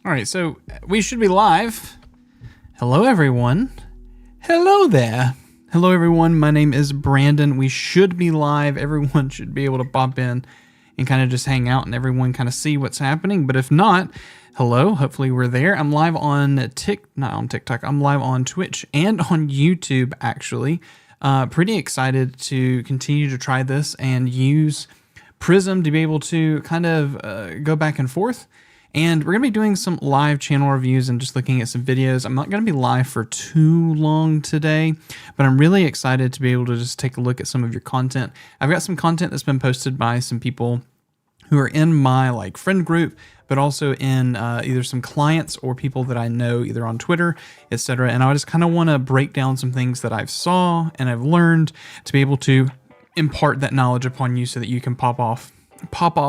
All right, so we should be live. Hello, everyone. Hello there. Hello, everyone. My name is Brandon. We should be live. Everyone should be able to pop in and kind of just hang out and everyone kind of see what's happening. But if not, hello. Hopefully we're there. I'm live on not on TikTok. I'm live on Twitch and on YouTube, actually. Pretty excited to continue to try this and use Prism to be able to kind of go back and forth. And we're going to be doing some live channel reviews and just looking at some videos. I'm not going to be live for too long today, but I'm really excited to be able to just take a look at some of your content. I've got some content that's been posted by some people who are in my friend group, but also in either some clients or people that I know either on Twitter, etc. And I just kind of want to break down some things that I've saw and I've learned to be able to impart that knowledge upon you so that you can pop off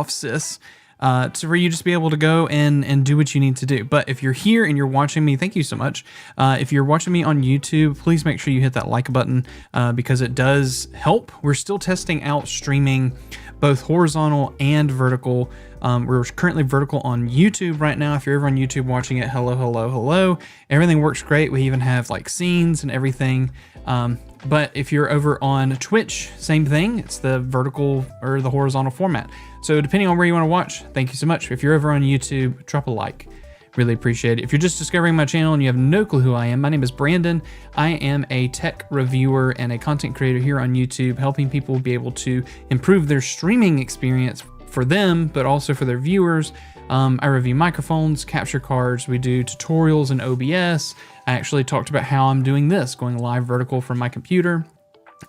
sis. For you just be able to go and do what you need to do. But if you're here and you're watching me, thank you so much. If you're watching me on YouTube, please make sure you hit that like button because it does help. We're still testing out streaming both horizontal and vertical. We're currently vertical on YouTube right now. If you're ever on YouTube watching it, hello. Everything works great. We even have scenes and everything. But if you're over on Twitch, same thing. It's the vertical or the horizontal format. So depending on where you want to watch, thank you so much. If you're over on YouTube, drop a like. Really appreciate it. If you're just discovering my channel and you have no clue who I am, my name is Brandon. I am a tech reviewer and a content creator here on YouTube, helping people be able to improve their streaming experience for them, but also for their viewers. I review microphones, capture cards. We do tutorials in OBS. I actually talked about how I'm doing this, going live vertical from my computer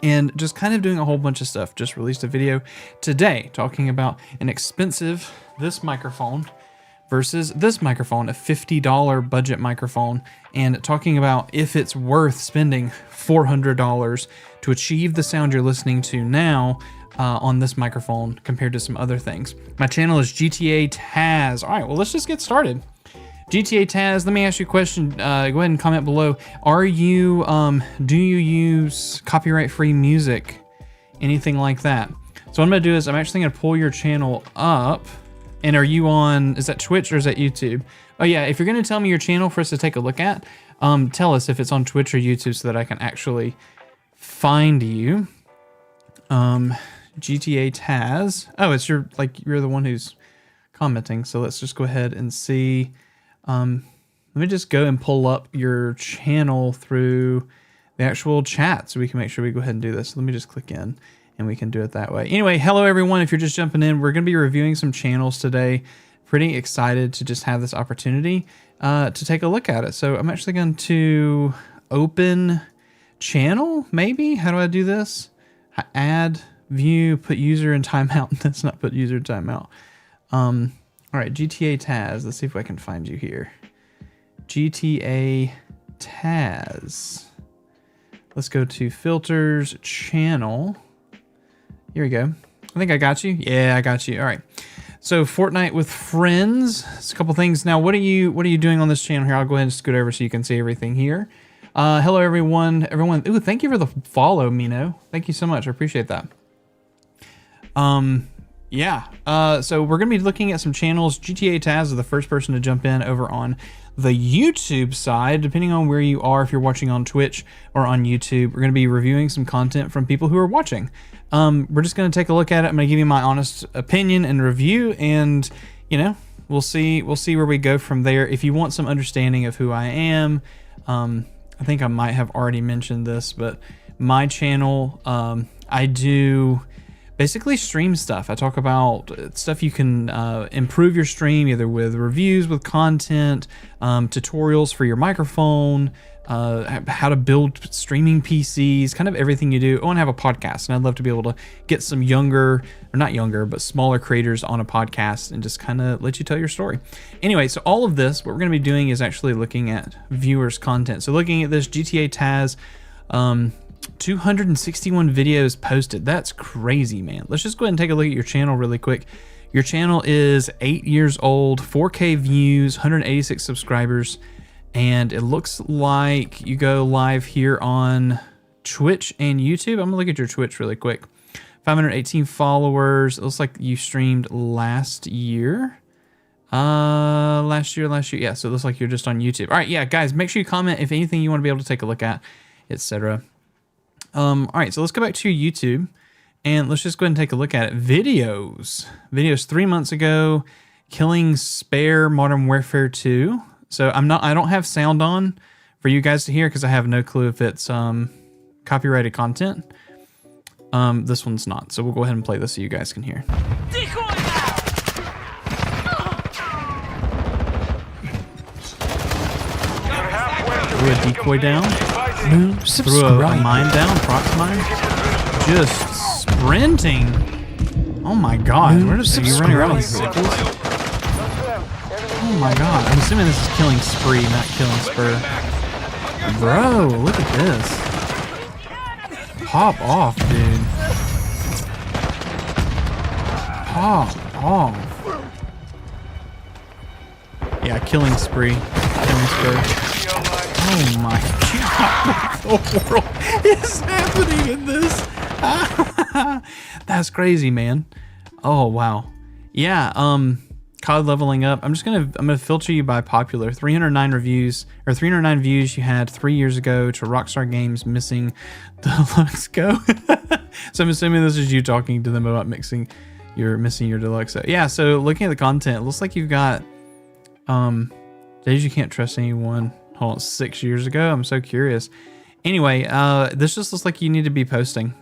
and just kind of doing a whole bunch of stuff. Just released a video today talking about this microphone versus this microphone, a $50 budget microphone, and talking about if it's worth spending $400 to achieve the sound you're listening to now on this microphone compared to some other things. My channel is GTA Taz. All right, well, let's just get started. GTA Taz, let me ask you a question. Go ahead and comment below. Do you use copyright-free music? Anything like that? So what I'm gonna do is I'm actually gonna pull your channel up. And are you on, is that Twitch or is that YouTube? Oh yeah, if you're gonna tell me your channel for us to take a look at, tell us if it's on Twitch or YouTube so that I can actually find you. GTA Taz. Oh, it's you're the one who's commenting. So let's just go ahead and see. Let me just go and pull up your channel through the actual chat so we can make sure we go ahead and do this. Let me just click in and we can do it that way. Anyway, hello everyone. If you're just jumping in, we're going to be reviewing some channels today. Pretty excited to just have this opportunity to take a look at it. So I'm actually going to open channel, maybe. How do I do this? Add, view, put user in timeout. Let's not put user in timeout. All right, GTA Taz. Let's see if I can find you here. GTA Taz. Let's go to filters, channel. Here we go. I think I got you. Yeah, I got you. All right. So Fortnite with friends. It's a couple things. Now, what are you doing on this channel here? I'll go ahead and scoot over so you can see everything here. Hello, everyone. Ooh, thank you for the follow, Mino. Thank you so much. I appreciate that. Yeah. So we're going to be looking at some channels. GTA Taz is the first person to jump in over on the YouTube side, depending on where you are. If you're watching on Twitch or on YouTube, we're going to be reviewing some content from people who are watching. We're just going to take a look at it. I'm going to give you my honest opinion and review, and we'll see where we go from there. If you want some understanding of who I am, I think I might have already mentioned this, but my channel, I do basically stream stuff. I talk about stuff you can improve your stream, either with reviews, with content, tutorials for your microphone, how to build streaming PCs, kind of everything you do. I want to have a podcast, and I'd love to be able to get some smaller creators on a podcast and just kind of let you tell your story. Anyway, so all of this, what we're going to be doing is actually looking at viewers' content. So looking at this GTA Taz, 261 videos posted. That's crazy, man. Let's just go ahead and take a look at your channel really quick. Your channel is 8 years old, 4K views, 186 subscribers, and it looks like you go live here on Twitch and YouTube. I'm gonna look at your Twitch really quick. 518 followers. It looks like you streamed last year. Last year. Yeah, so it looks like you're just on YouTube. All right, yeah, guys, make sure you comment if anything you want to be able to take a look at, etc. All right, so let's go back to your YouTube and let's just go ahead and take a look at it. Videos 3 months ago, killing spare Modern Warfare 2. So I don't have sound on for you guys to hear because I have no clue if it's copyrighted content. This one's not, so we'll go ahead and play this so you guys can hear. Decoy Threw a decoy down. Threw a mine down, prox mine. Just sprinting. Oh my god, where are you running around with sickles? Oh my god, I'm assuming this is killing spree, not killing spur. Bro, look at this. Pop off, dude. Pop off. Yeah, killing spree. Killing spur. Oh my god, what the world is happening in this? That's crazy, man. Oh wow. Yeah, COD leveling up. I'm gonna filter you by popular. 309 reviews, or 309 views you had 3 years ago to Rockstar Games missing Deluxe Go. So I'm assuming this is you talking to them about missing your Deluxe. Yeah, so looking at the content, it looks like you've got days you can't trust anyone. Hold on, 6 years ago. I'm so curious. Anyway, this just looks like you need to be posting.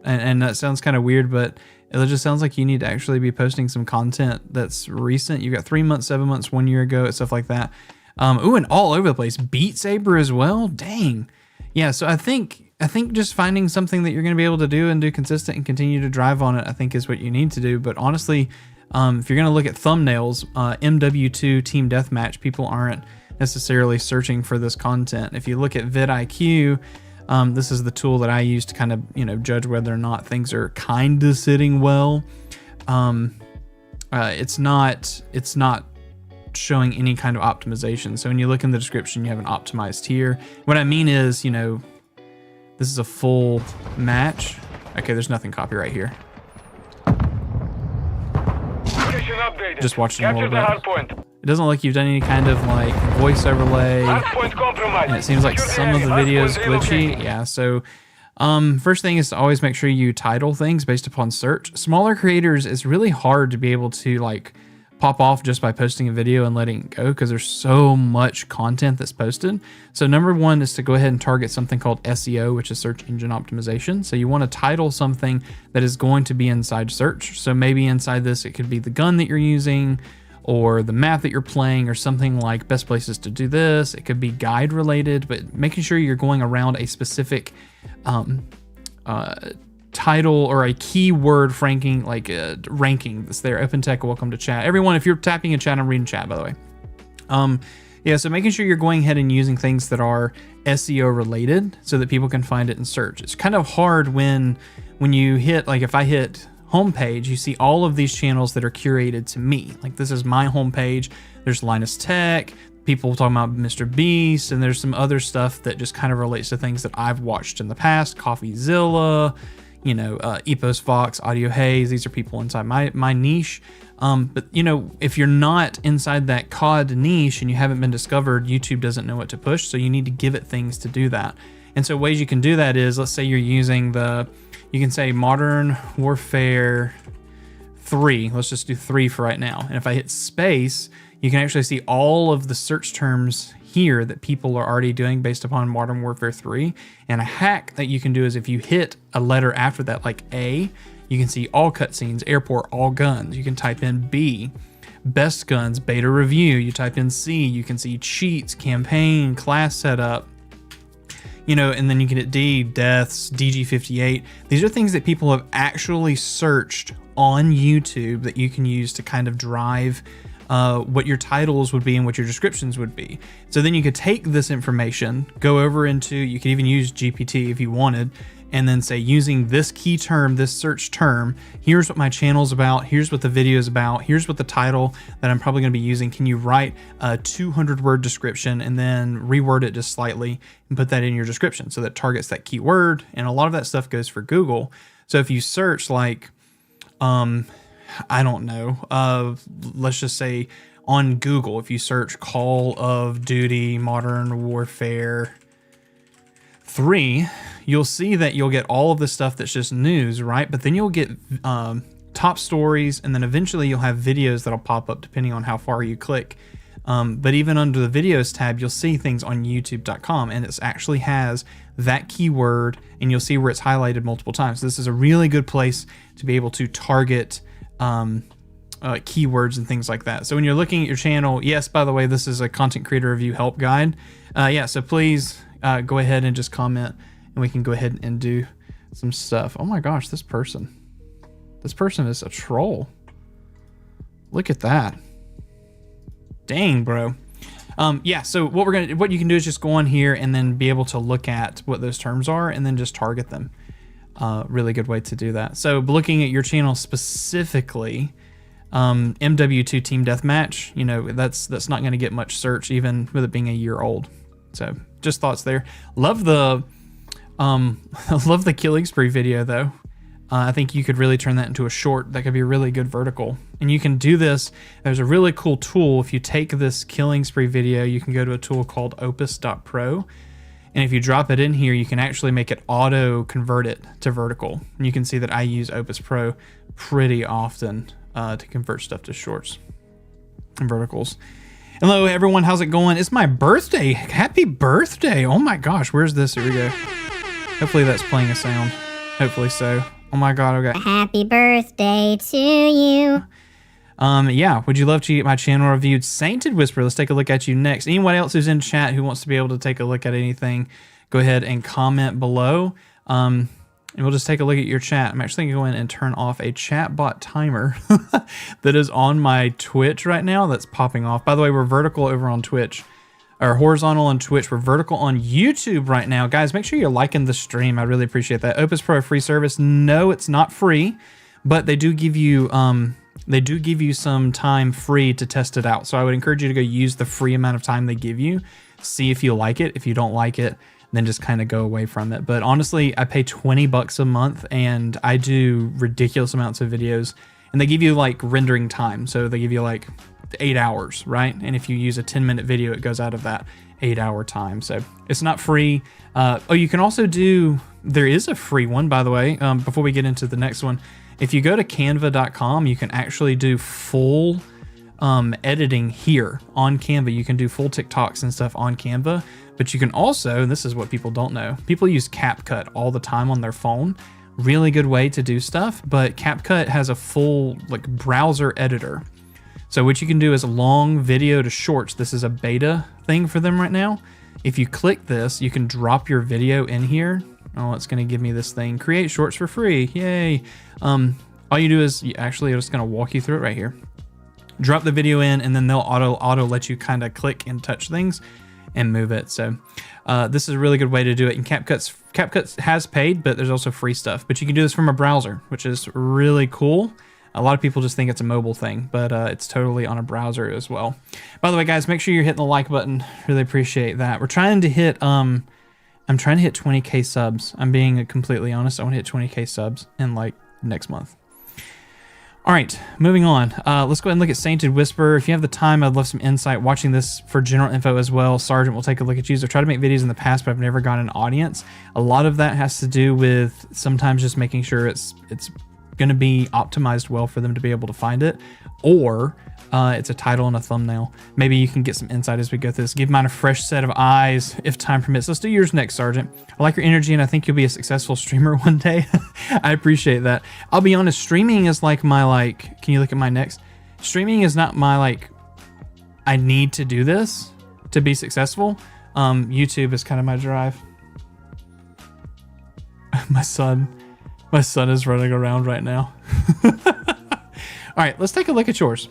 And that sounds kind of weird, but it just sounds like you need to actually be posting some content that's recent. You got 3 months, 7 months, 1 year ago, and stuff like that. Ooh, and all over the place. Beat Saber as well. Dang. Yeah, so I think just finding something that you're going to be able to do and do consistent and continue to drive on it, I think is what you need to do. But honestly, if you're going to look at thumbnails, MW2 Team Deathmatch, people aren't necessarily searching for this content. If you look at vidIQ, this is the tool that I use to kind of, judge whether or not things are kind of sitting well. It's not showing any kind of optimization. So when you look in the description, you have an optimized here. What I mean is, this is a full match. Okay, there's nothing copyright here. Just watching a little bit. It doesn't look like you've done any kind of like voice overlay, and it seems like some of the videos glitchy. Yeah, so first thing is to always make sure you title things based upon search. Smaller creators, it's really hard to be able to like pop off just by posting a video and letting it go because there's so much content that's posted. So number one is to go ahead and target something called SEO, which is search engine optimization. So you want to title something that is going to be inside search. So maybe inside this, it could be the gun that you're using or the map that you're playing or something like best places to do this. It could be guide related, but making sure you're going around a specific title or a keyword ranking, like ranking that's there. Open Tech, welcome to chat. Everyone, if you're tapping in chat, I'm reading chat, by the way. Yeah, so making sure you're going ahead and using things that are SEO related so that people can find it in search. It's kind of hard when you hit, like if I hit homepage, you see all of these channels that are curated to me. Like this is my homepage. There's Linus Tech, people talking about Mr. Beast, and there's some other stuff that just kind of relates to things that I've watched in the past. CoffeeZilla, Epos Fox, Audio Haze. These are people inside my niche. But if you're not inside that COD niche and you haven't been discovered, YouTube doesn't know what to push. So you need to give it things to do that. And so ways you can do that is, let's say you're using you can say Modern Warfare 3. Let's just do 3 for right now. And if I hit space, you can actually see all of the search terms here that people are already doing based upon Modern Warfare 3. And a hack that you can do is if you hit a letter after that, like A, you can see all cutscenes, airport, all guns. You can type in B, best guns, beta review. You type in C, you can see cheats, campaign, class setup, and then you can hit D, deaths, DG58. These are things that people have actually searched on YouTube that you can use to kind of drive what your titles would be and what your descriptions would be. So then you could take this information, go over into, you could even use GPT if you wanted, and then say, using this key term, this search term, here's what my channel's about, here's what the video is about, here's what the title that I'm probably going to be using. Can you write a 200-word description and then reword it just slightly and put that in your description so that targets that keyword? And a lot of that stuff goes for Google. So if you search like, I don't know, let's just say on Google, if you search Call of Duty Modern Warfare 3, you'll see that you'll get all of the stuff that's just news, right? But then you'll get top stories, and then eventually you'll have videos that'll pop up depending on how far you click. But even under the videos tab, you'll see things on youtube.com, and it actually has that keyword, and you'll see where it's highlighted multiple times. This is a really good place to be able to target keywords and things like that. So when you're looking at your channel, yes, by the way, this is a content creator review help guide. Yeah, so please go ahead and just comment, and we can go ahead and do some stuff. Oh my gosh, this person is a troll. Look at that. Dang, bro. Yeah, so what you can do is just go on here and then be able to look at what those terms are and then just target them. Really good way to do that. So looking at your channel specifically, MW2 Team Deathmatch, you know, that's not going to get much search even with it being a year old. So just thoughts there. Love the love the killing spree video though. I think you could really turn that into a short that could be a really good vertical. And you can do this. There's a really cool tool. If you take this killing spree video, you can go to a tool called opus.pro. And if you drop it in here, you can actually make it auto convert it to vertical. And you can see that I use Opus Pro pretty often to convert stuff to shorts and verticals. Hello everyone, how's it going? It's my birthday. Happy birthday. Oh my gosh, where's this? Here we go. Hopefully that's playing a sound. Hopefully so. Oh my god, okay. Happy birthday to you. Yeah, would you love to get my channel reviewed? Sainted Whisper, let's take a look at you next. Anyone else who's in chat who wants to be able to take a look at anything, go ahead and comment below. And we'll just take a look at your chat. I'm actually going to go in and turn off a chat bot timer that is on my Twitch right now that's popping off. By the way, we're vertical over on Twitch. Or horizontal on Twitch. We're vertical on YouTube right now. Guys, make sure you're liking the stream. I really appreciate that. Opus Pro free service. No, it's not free, but they do give you some time free to test it out. So I would encourage you to go use the free amount of time they give you. See if you like it. If you don't like it, then just kind of go away from it. But honestly, I pay $20 a month and I do ridiculous amounts of videos, and they give you like rendering time. So they give you like 8 hours, right? And if you use a 10-minute video, it goes out of that 8-hour time. So it's not free. Oh, you can also do, there is a free one, by the way, before we get into the next one. If you go to canva.com, you can actually do full editing here on Canva. You can do full TikToks and stuff on Canva, but you can also, and this is what people don't know, people use CapCut all the time on their phone. Really good way to do stuff, but CapCut has a full like browser editor. So what you can do is long video to shorts. This is a beta thing for them right now. If you click this, you can drop your video in here. Oh, it's going to give me this thing. Create shorts for free. Yay. All you do is I'm just going to walk you through it right here. Drop the video in, and then they'll auto let you kind of click and touch things and move it. So this is a really good way to do it. And CapCut has paid, but there's also free stuff. But you can do this from a browser, which is really cool. A lot of people just think it's a mobile thing, but it's totally on a browser as well. By the way, guys, make sure you're hitting the like button. Really appreciate that. We're trying to hit, I'm trying to hit 20K subs. I'm being completely honest. I want to hit 20K subs in like next month. All right, moving on. Let's go ahead and look at Sainted Whisper. If you have the time, I'd love some insight. Watching this for general info as well. Sergeant will take a look at you. I've tried to make videos in the past, but I've never got an audience. A lot of that has to do with sometimes just making sure it's going to be optimized well for them to be able to find it, or it's a title and a thumbnail. Maybe you can get some insight as we go through this. Give mine a fresh set of eyes if time permits. Let's do yours next, Sergeant. I like your energy, and I think you'll be a successful streamer one day. I appreciate that. I'll be honest, streaming is like my can you look at my next? Streaming is not my I need to do this to be successful. YouTube is kind of my drive. My son is running around right now. All right, let's take a look at yours.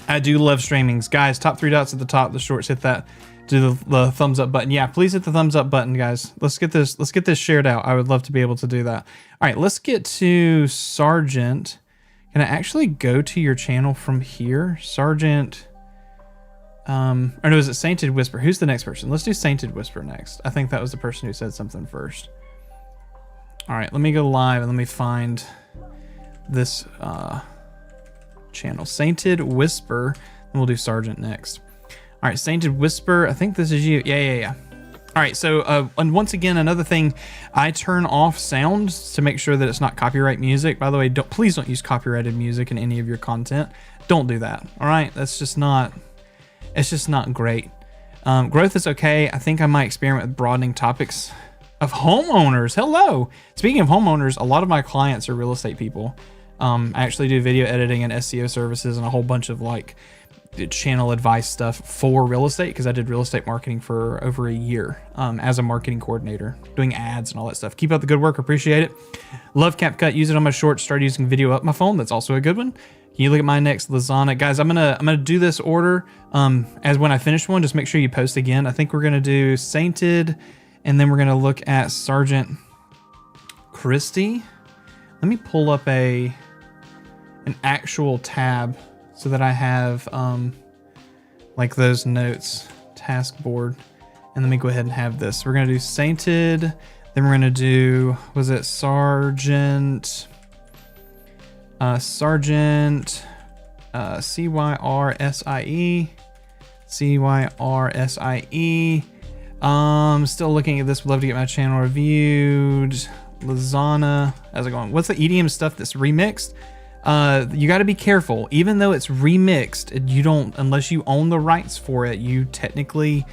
I do love streamings. Guys, top 3 dots at the top, the shorts, hit that. Do the thumbs up button. Yeah, please hit the thumbs up button, guys. Let's get this shared out. I would love to be able to do that. All right, let's get to Sergeant. Can I actually go to your channel from here? Sergeant, or no, is it Sainted Whisper? Who's the next person? Let's do Sainted Whisper next. I think that was the person who said something first. All right, let me go live and let me find this channel. Sainted Whisper. And we'll do Sergeant next. All right, Sainted Whisper. I think this is you. Yeah. All right, so and once again, another thing, I turn off sounds to make sure that it's not copyright music. By the way, please don't use copyrighted music in any of your content. Don't do that. All right, it's just not great. Growth is okay. I think I might experiment with broadening topics of homeowners. Hello. Speaking of homeowners, a lot of my clients are real estate people. I actually do video editing and SEO services and a whole bunch of like channel advice stuff for real estate because I did real estate marketing for over a year as a marketing coordinator, doing ads and all that stuff. Keep up the good work. Appreciate it. Love CapCut. Use it on my shorts. Started using video up my phone. That's also a good one. Can you look at my next lasagna? Guys, I'm gonna do this order as when I finish one. Just make sure you post again. I think we're gonna do Sainted, and then we're gonna look at Sergeant Christie. Let me pull up an actual tab so that I have like those notes, task board, and let me go ahead and have this. We're gonna do Sainted, then we're gonna do, was it Sergeant? Sergeant C-Y-R-S-I-E. C-Y-R-S-I-E. Still looking at this. Would love to get my channel reviewed. Lasagna. How's it going? What's the EDM stuff that's remixed? You got to be careful. Even though it's remixed, you don't, unless you own the rights for it, you technically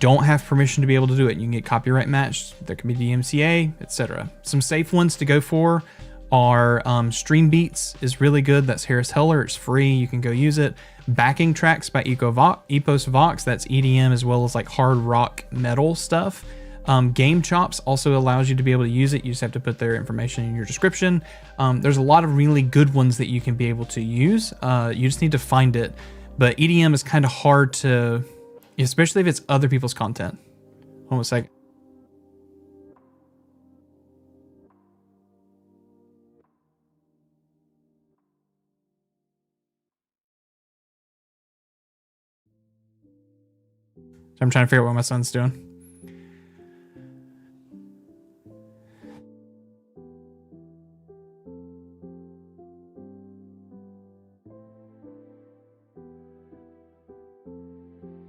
don't have permission to be able to do it. You can get copyright matched. There can be DMCA, etc. Some safe ones to go for are Stream Beats is really good. That's Harris Heller. It's free. You can go use it. Backing Tracks by Epos Vox. That's EDM as well as like hard rock metal stuff. Game Chops also allows you to be able to use it. You just have to put their information in your description. There's a lot of really good ones that you can be able to use. You just need to find it. But EDM is kind of hard to, especially if it's other people's content. Hold on a second. I'm trying to figure out what my son's doing.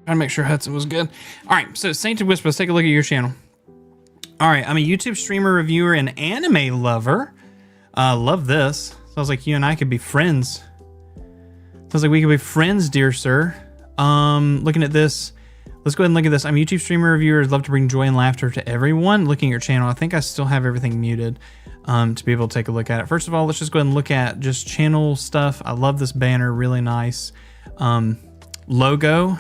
Trying to make sure Hudson was good. All right, so Sainted Whisper, let's take a look at your channel. All right, I'm a YouTube streamer, reviewer, and anime lover. Love this. Sounds like you and I could be friends. Sounds like we could be friends, dear sir. Looking at this. Let's go ahead and look at this. I'm a YouTube streamer, reviewer. Love to bring joy and laughter to everyone. Looking at your channel, I think I still have everything muted to be able to take a look at it. First of all, let's just go ahead and look at just channel stuff. I love this banner, really nice. Logo,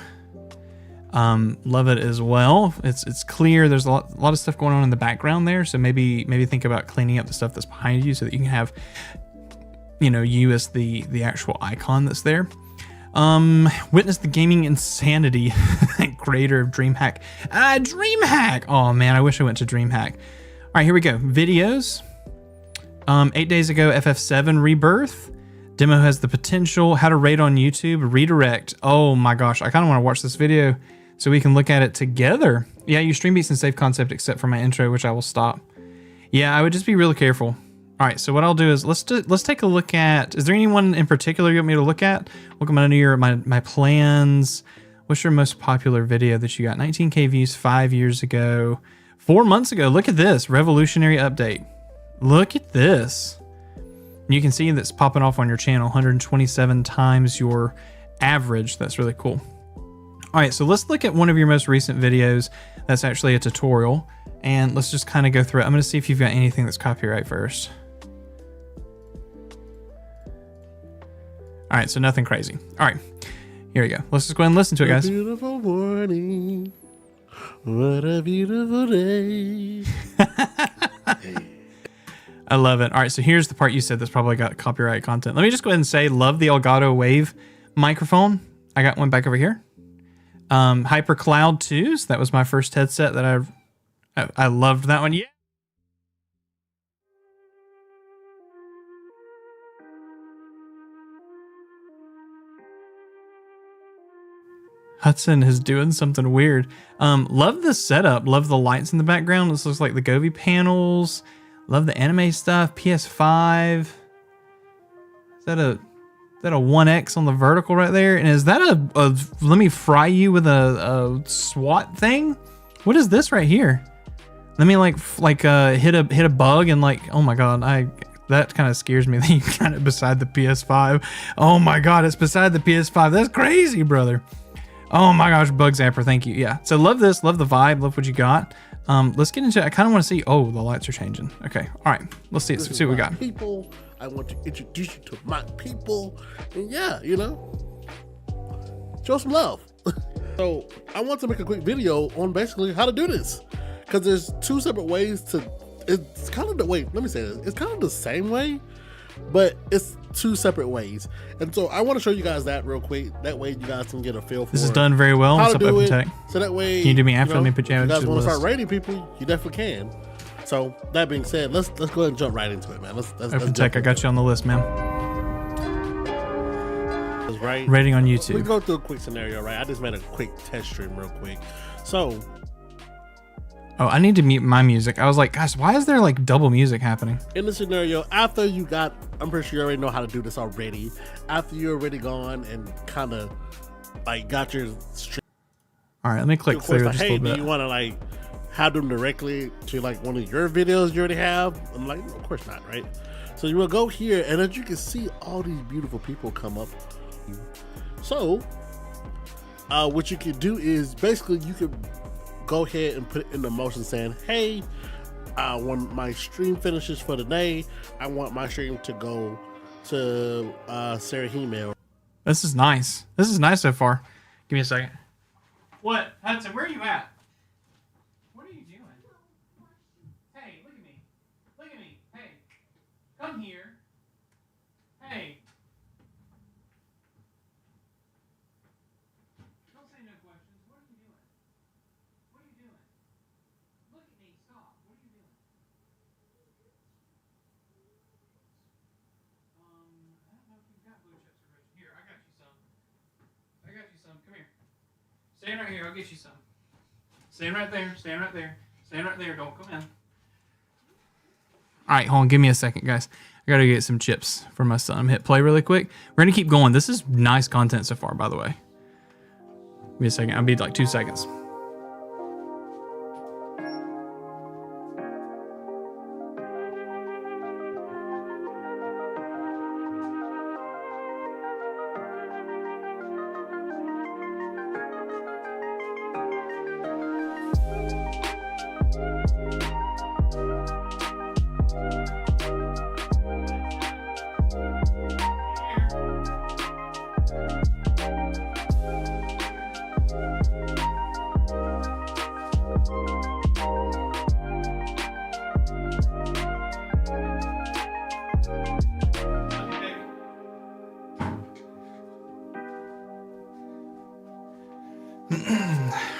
love it as well. It's clear. There's a lot of stuff going on in the background there. So maybe think about cleaning up the stuff that's behind you so that you can have, you as the actual icon that's there. Witness the gaming insanity. Creator of DreamHack. DreamHack! Oh man, I wish I went to DreamHack. All right, here we go. Videos. 8 days ago, FF7 Rebirth. Demo has the potential. How to rate on YouTube. Redirect. Oh my gosh, I kind of want to watch this video so we can look at it together. Yeah, you stream beats and save concept except for my intro, which I will stop. Yeah, I would just be really careful. All right, so what I'll do is let's take a look at. Is there anyone in particular you want me to look at? Welcome to your my plans. What's your most popular video that you got? 19K views 5 years ago, 4 months ago. Look at this revolutionary update. Look at this. You can see that's popping off on your channel. 127 times your average. That's really cool. All right, so let's look at one of your most recent videos. That's actually a tutorial, and let's just kind of go through it. I'm going to see if you've got anything that's copyright first. All right, so nothing crazy. All right, here we go. Let's just go ahead and listen to it, guys. Beautiful morning. What a beautiful day. I love it. All right, so here's the part you said that's probably got copyright content. Let me just go ahead and say, love the Elgato Wave microphone. I got one back over here. Hyper Cloud 2s. That was my first headset that I loved that one. Yeah. Hudson is doing something weird. Love the setup. Love the lights in the background. This looks like the Govee panels. Love the anime stuff. PS5. Is that a that a 1X on the vertical right there? And is that a let me fry you with a SWAT thing? What is this right here? Let me hit a bug and like, oh my god, that kind of scares me that you got it beside the PS5. Oh my god, it's beside the PS5. That's crazy, brother. Oh my gosh, Bug Zapper, thank you. Yeah, so love this, love the vibe, love what you got. Let's get into it. I kind of want to see, oh, the lights are changing. Okay, all right, let's see what we got. People, I want to introduce you to my people. And yeah, you know, show some love. So I want to make a quick video on basically how to do this. Because there's two separate ways to, it's kind of the way, let me say this, it's kind of the same way, but it's two separate ways. And so I want to show you guys that real quick. That way you guys can get a feel for this is done very well. how to do it. So that way, can you do me after? Let me put you you guys want to start rating people, you definitely can. So that being said, let's go ahead and jump right into it, man. Let's Open Tech, I got you on the list, man. Right. Rating on YouTube. We go through a quick scenario, right? I just made a quick test stream real quick. So oh, I need to mute my music. I was like, gosh, why is there like double music happening? In the scenario, after you got, I'm pretty sure you already know how to do this already. After you're already gone and kind of like got your stream. All right, let me click through just a little bit. Do you want to like have them directly to like one of your videos you already have? I'm like, no, of course not, right? So you will go here, and as you can see, all these beautiful people come up. So what you can do is basically you can go ahead and put it in the motion saying, hey, when my stream finishes for the day, I want my stream to go to Sarah Email. This is nice. This is nice so far. Give me a second. What? Hudson, where are you at? What are you doing? Hey, look at me. Look at me. Hey, come here. Hey. Don't say no questions. What are you doing? What are you doing? Look at me. Stop. What are you doing? I don't know if you've got blue chips or rich. Here, I got you some. I got you some. Come here. Stand right here. I'll get you some. Stand right there. Stand right there. Stand right there. Don't come in. All right, hold on. Give me a second, guys. I got to get some chips for my son. I'm hit play really quick. We're going to keep going. This is nice content so far, by the way. Give me a second. I'll be like 2 seconds.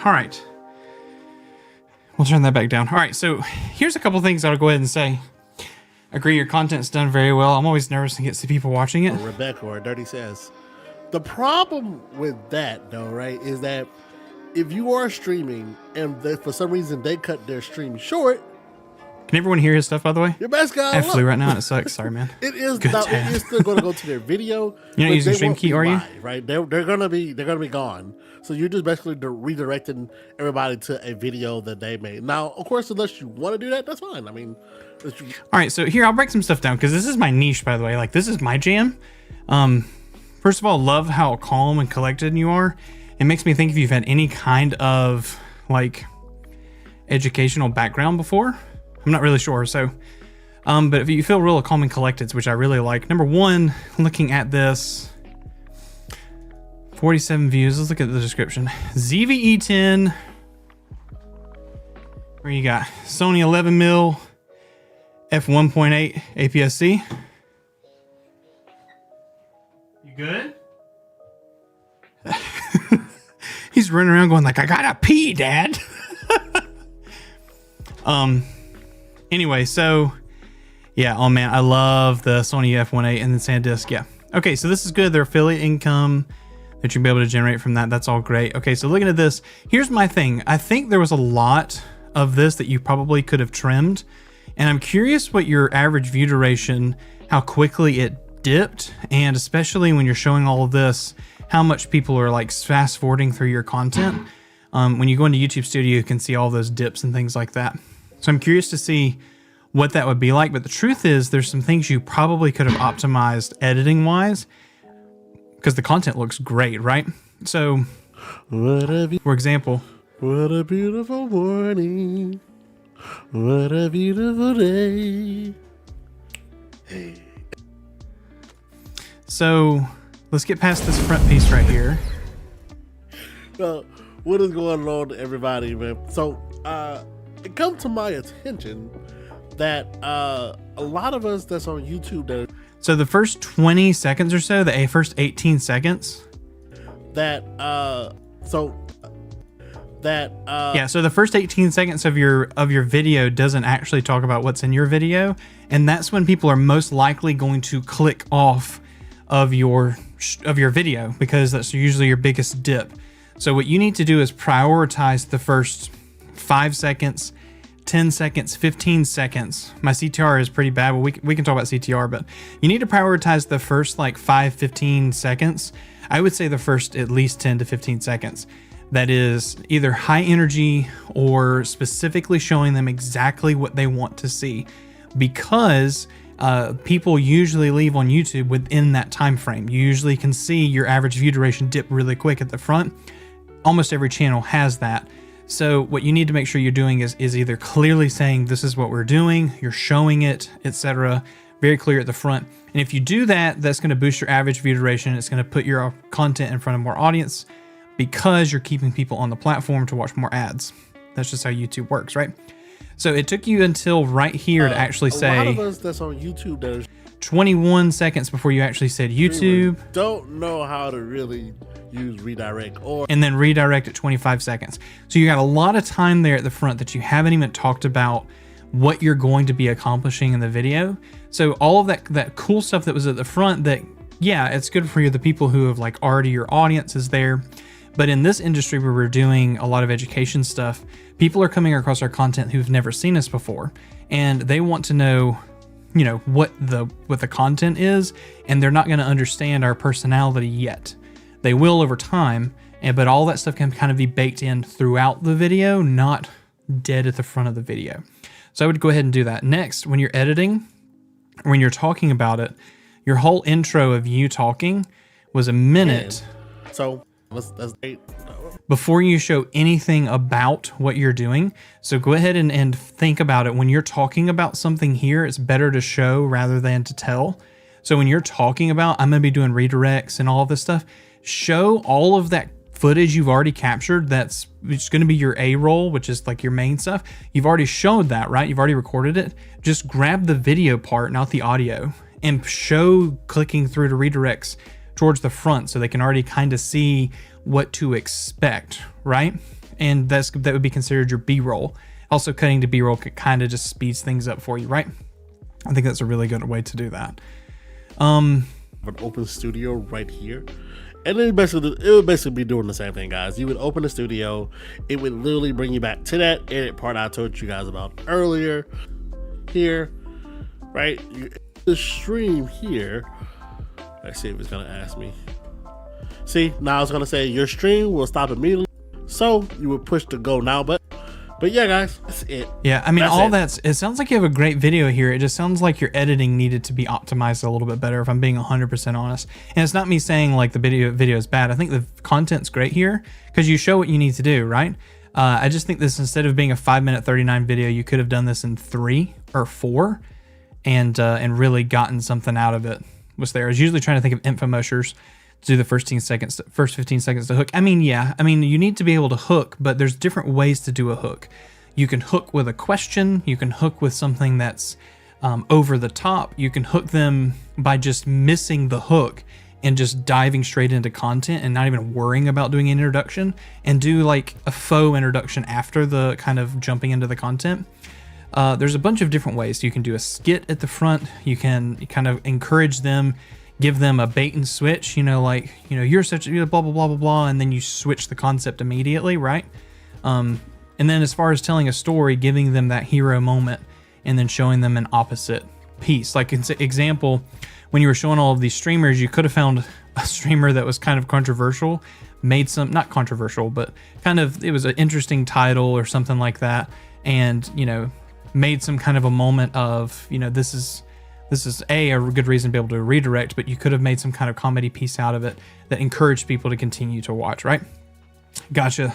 All right. We'll turn that back down. All right, so here's a couple things I'll go ahead and say. Agree, your content's done very well. I'm always nervous to get some people watching it. Rebecca or Dirty says. The problem with that, though, right, is that if you are streaming and for some reason they cut their stream short. Can everyone hear his stuff, by the way? Your best guy. I have flu right now and it sucks. Sorry, man. It is still going to go to their video. You're not using Stream Key, are you? Right, they're gonna be gone. So you're just basically redirecting everybody to a video that they made. Now, of course, unless you want to do that, that's fine. I mean, all right. So here, I'll break some stuff down because this is my niche, by the way. Like, this is my jam. First of all, love how calm and collected you are. It makes me think if you've had any kind of like educational background before. I'm not really sure. So, but if you feel real calm and collected, which I really like. Number one, looking at this, 47 views. Let's look at the description. ZVE10. Where you got? Sony 11mm f1.8 APS-C. You good? He's running around going like, I gotta pee, Dad. Anyway, so yeah, oh man, I love the Sony f1.8 and the SanDisk. Yeah. Okay, so this is good. Their affiliate income that you'll be able to generate from that. That's all great. Okay, so looking at this, here's my thing. I think there was a lot of this that you probably could have trimmed. And I'm curious what your average view duration, how quickly it dipped, and especially when you're showing all of this, how much people are like fast forwarding through your content. When you go into YouTube Studio, you can see all those dips and things like that. So I'm curious to see what that would be like. But the truth is, there's some things you probably could have optimized editing wise, because the content looks great, right? So, for example, what a beautiful morning. What a beautiful day. Hey. So let's get past this front piece right here. What is going on, everybody, man? So, it come to my attention that a lot of us that's on YouTube so the first 20 seconds or so, the first 18 seconds, so the first 18 seconds of your video doesn't actually talk about what's in your video, and that's when people are most likely going to click off of your video, because that's usually your biggest dip. So what you need to do is prioritize the first 5 seconds, 10 seconds, 15 seconds. My CTR is pretty bad. Well, we can talk about CTR, but you need to prioritize the first like 5-15 seconds. I would say the first at least 10 to 15 seconds. That is either high energy or specifically showing them exactly what they want to see, because people usually leave on YouTube within that time frame. You usually can see your average view duration dip really quick at the front. Almost every channel has that. So what you need to make sure you're doing is either clearly saying this is what we're doing, you're showing it, etc., very clear at the front. And if you do that, that's going to boost your average view duration. It's going to put your content in front of more audience, because you're keeping people on the platform to watch more ads. That's just how YouTube works, right? So it took you until right here to actually say, a lot of us that's on YouTube, there's 21 seconds before you actually said YouTube. Don't know how to really use redirect, and then redirect at 25 seconds. So you got a lot of time there at the front that you haven't even talked about what you're going to be accomplishing in the video. So all of that cool stuff that was at the front, that, yeah, it's good for you, the people who have like already your audience is there. But in this industry where we're doing a lot of education stuff, people are coming across our content who've never seen us before, and they want to know, you know, what the content is, and they're not going to understand our personality yet. They will over time, but all that stuff can kind of be baked in throughout the video, not dead at the front of the video. So I would go ahead and do that. Next, when you're editing, when you're talking about it, your whole intro of you talking was a minute. So that's great. Before you show anything about what you're doing. So go ahead and think about it. When you're talking about something here, it's better to show rather than to tell. So when you're talking about, I'm going to be doing redirects and all of this stuff, show all of that footage you've already captured. That's going to be your A-roll, which is like your main stuff. You've already showed that, right? You've already recorded it. Just grab the video part, not the audio, and show clicking through to redirects towards the front so they can already kind of see what to expect, right? And that would be considered your B-roll. Also, cutting to B-roll kind of just speeds things up for you, right? I think that's a really good way to do that. An open studio right here, and it would basically be doing the same thing, guys. You would open the studio, it would literally bring you back to that edit part I told you guys about earlier. Here, right? The stream here. Let's see if it's gonna ask me. See, now it's gonna say your stream will stop immediately. So you would push the go now button. But yeah, guys, that's it. Yeah, I mean, it sounds like you have a great video here. It just sounds like your editing needed to be optimized a little bit better, if I'm being 100% honest. And it's not me saying like the video is bad. I think the content's great here because you show what you need to do, right? I just think this, instead of being a 5-minute 39 video, you could have done this in 3 or 4 and really gotten something out of it. Was there? I was usually trying to think of infomercials to do the first 15 seconds to hook. I mean, yeah, you need to be able to hook, but there's different ways to do a hook. You can hook with a question. You can hook with something that's over the top. You can hook them by just missing the hook and just diving straight into content and not even worrying about doing an introduction, and do like a faux introduction after the kind of jumping into the content. There's a bunch of different ways. You can do a skit at the front. You can kind of encourage them, give them a bait and switch, you're such a blah, blah, blah, blah, blah, and then you switch the concept immediately, right? And then as far as telling a story, giving them that hero moment and then showing them an opposite piece. Like, example, when you were showing all of these streamers, you could have found a streamer that was kind of controversial, made some, not controversial, but kind of, it was an interesting title or something like that. And, you know, made some kind of a moment of, you know, this is a good reason to be able to redirect, but you could have made some kind of comedy piece out of it that encouraged people to continue to watch, right? Gotcha.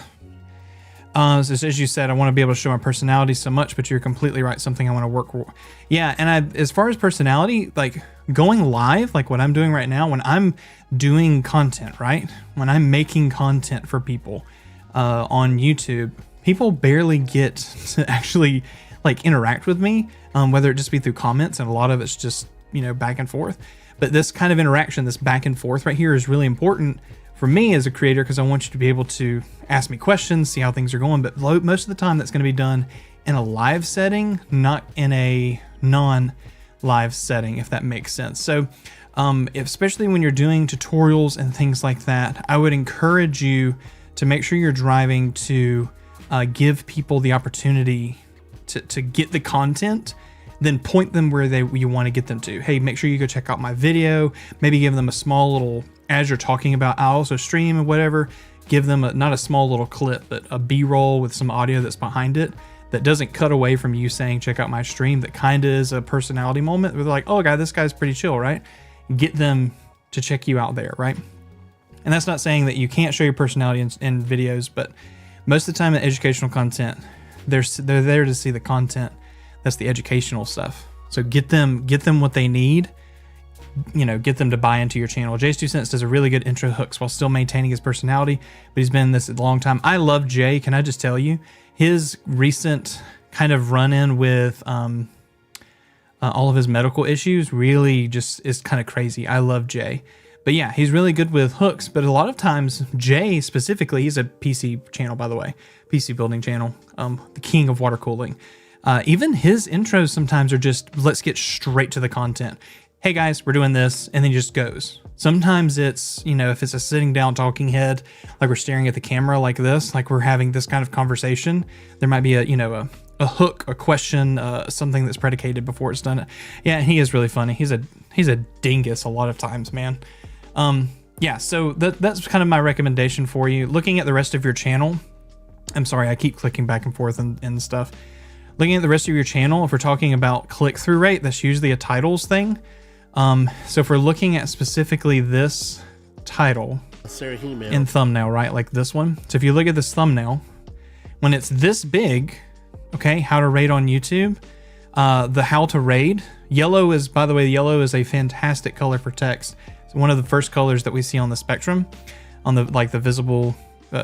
So as you said, I want to be able to show my personality so much, but you're completely right. Something I want to work for. Yeah. And as far as personality, like going live, like what I'm doing right now, when I'm doing content, right? When I'm making content for people on YouTube, people barely get to actually like interact with me, whether it just be through comments, and a lot of it's just, you know, back and forth. But this kind of interaction, this back and forth right here is really important for me as a creator, because I want you to be able to ask me questions, see how things are going. But most of the time that's going to be done in a live setting, not in a non-live setting, if that makes sense. So especially when you're doing tutorials and things like that, I would encourage you to make sure you're driving to give people the opportunity to get the content, then point them where you want to get them to. Hey, make sure you go check out my video. Maybe give them a small little, as you're talking about, I also stream or whatever, give them not a small little clip, but a B-roll with some audio that's behind it that doesn't cut away from you saying, check out my stream. That kind of is a personality moment where they're like, oh, this guy's pretty chill, right? Get them to check you out there, right? And that's not saying that you can't show your personality in videos, but most of the time in educational content, they're there to see the content. That's the educational stuff. So get them what they need. You know, get them to buy into your channel. Jay's 2 Cents does a really good intro hooks while still maintaining his personality, but he's been in this a long time. I love Jay. Can I just tell you, his recent kind of run-in with all of his medical issues really just is kind of crazy. I love Jay. But yeah, he's really good with hooks. But a lot of times, Jay specifically, he's a PC channel, by the way, PC building channel, the king of water cooling. Even his intros sometimes are just, let's get straight to the content. Hey guys, we're doing this, and then he just goes. Sometimes it's, you know, if it's a sitting down talking head, like we're staring at the camera like this, like we're having this kind of conversation, there might be a hook, a question, something that's predicated before it's done. Yeah, he is really funny. He's a dingus a lot of times, man. Yeah, so that's kind of my recommendation for you. Looking at the rest of your channel, I'm sorry, I keep clicking back and forth and stuff. Looking at the rest of your channel, if we're talking about click-through rate, that's usually a titles thing. So if we're looking at specifically this title in thumbnail, right, like this one. So if you look at this thumbnail, when it's this big, okay, how to rate on YouTube, the how to rate, yellow is, by the way, yellow is a fantastic color for text. It's one of the first colors that we see on the spectrum, on the visible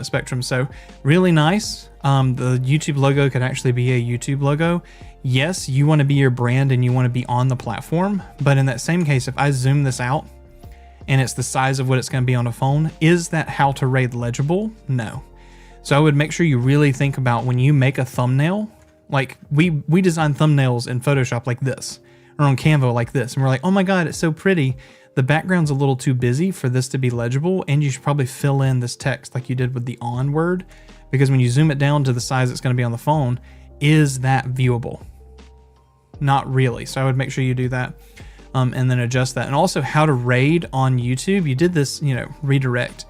spectrum. So really nice. The YouTube logo could actually be a YouTube logo. Yes, you want to be your brand and you want to be on the platform, but in that same case, if I zoom this out and it's the size of what it's going to be on a phone, is that how to rate legible? No. So I would make sure you really think about when you make a thumbnail, like we design thumbnails in Photoshop like this, or on Canva like this, and we're like, oh my God, it's so pretty. The background's a little too busy for this to be legible, and you should probably fill in this text like you did with the on word, because when you zoom it down to the size it's going to be on the phone, is that viewable? Not really. So I would make sure you do that, and then adjust that. And also how to raid on YouTube. You did this, redirect.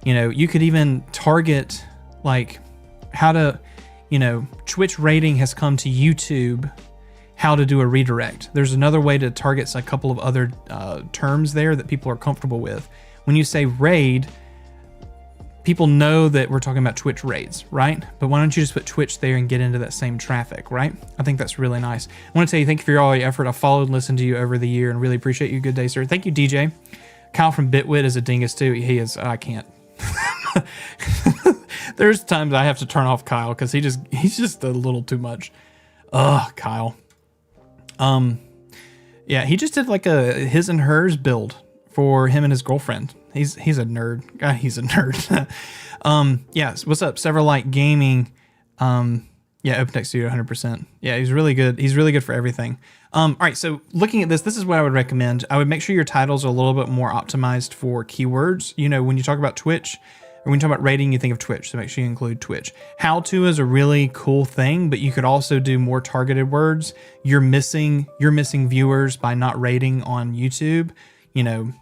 You could even target like how to, Twitch rating has come to YouTube, how to do a redirect. There's another way to target a couple of other terms there that people are comfortable with. When you say raid, people know that we're talking about Twitch raids, right? But why don't you just put Twitch there and get into that same traffic, right? I think that's really nice. I want to tell you, thank you for all your effort. I've followed and listened to you over the year and really appreciate you. Good day, sir. Thank you, DJ. Kyle from Bitwit is a dingus too. He is, I can't. There's times I have to turn off Kyle because he's just a little too much. Ugh, Kyle. Yeah, he just did like a his and hers build for him and his girlfriend. He's a nerd. He's a nerd. Yes. What's up? Severlight Gaming. Yeah, OpenText Studio 100%. Yeah, he's really good. He's really good for everything. All right. So looking at this is what I would recommend. I would make sure your titles are a little bit more optimized for keywords. When you talk about Twitch, or when you talk about rating, you think of Twitch. So make sure you include Twitch. How to is a really cool thing, but you could also do more targeted words. You're missing viewers by not rating on YouTube. You know,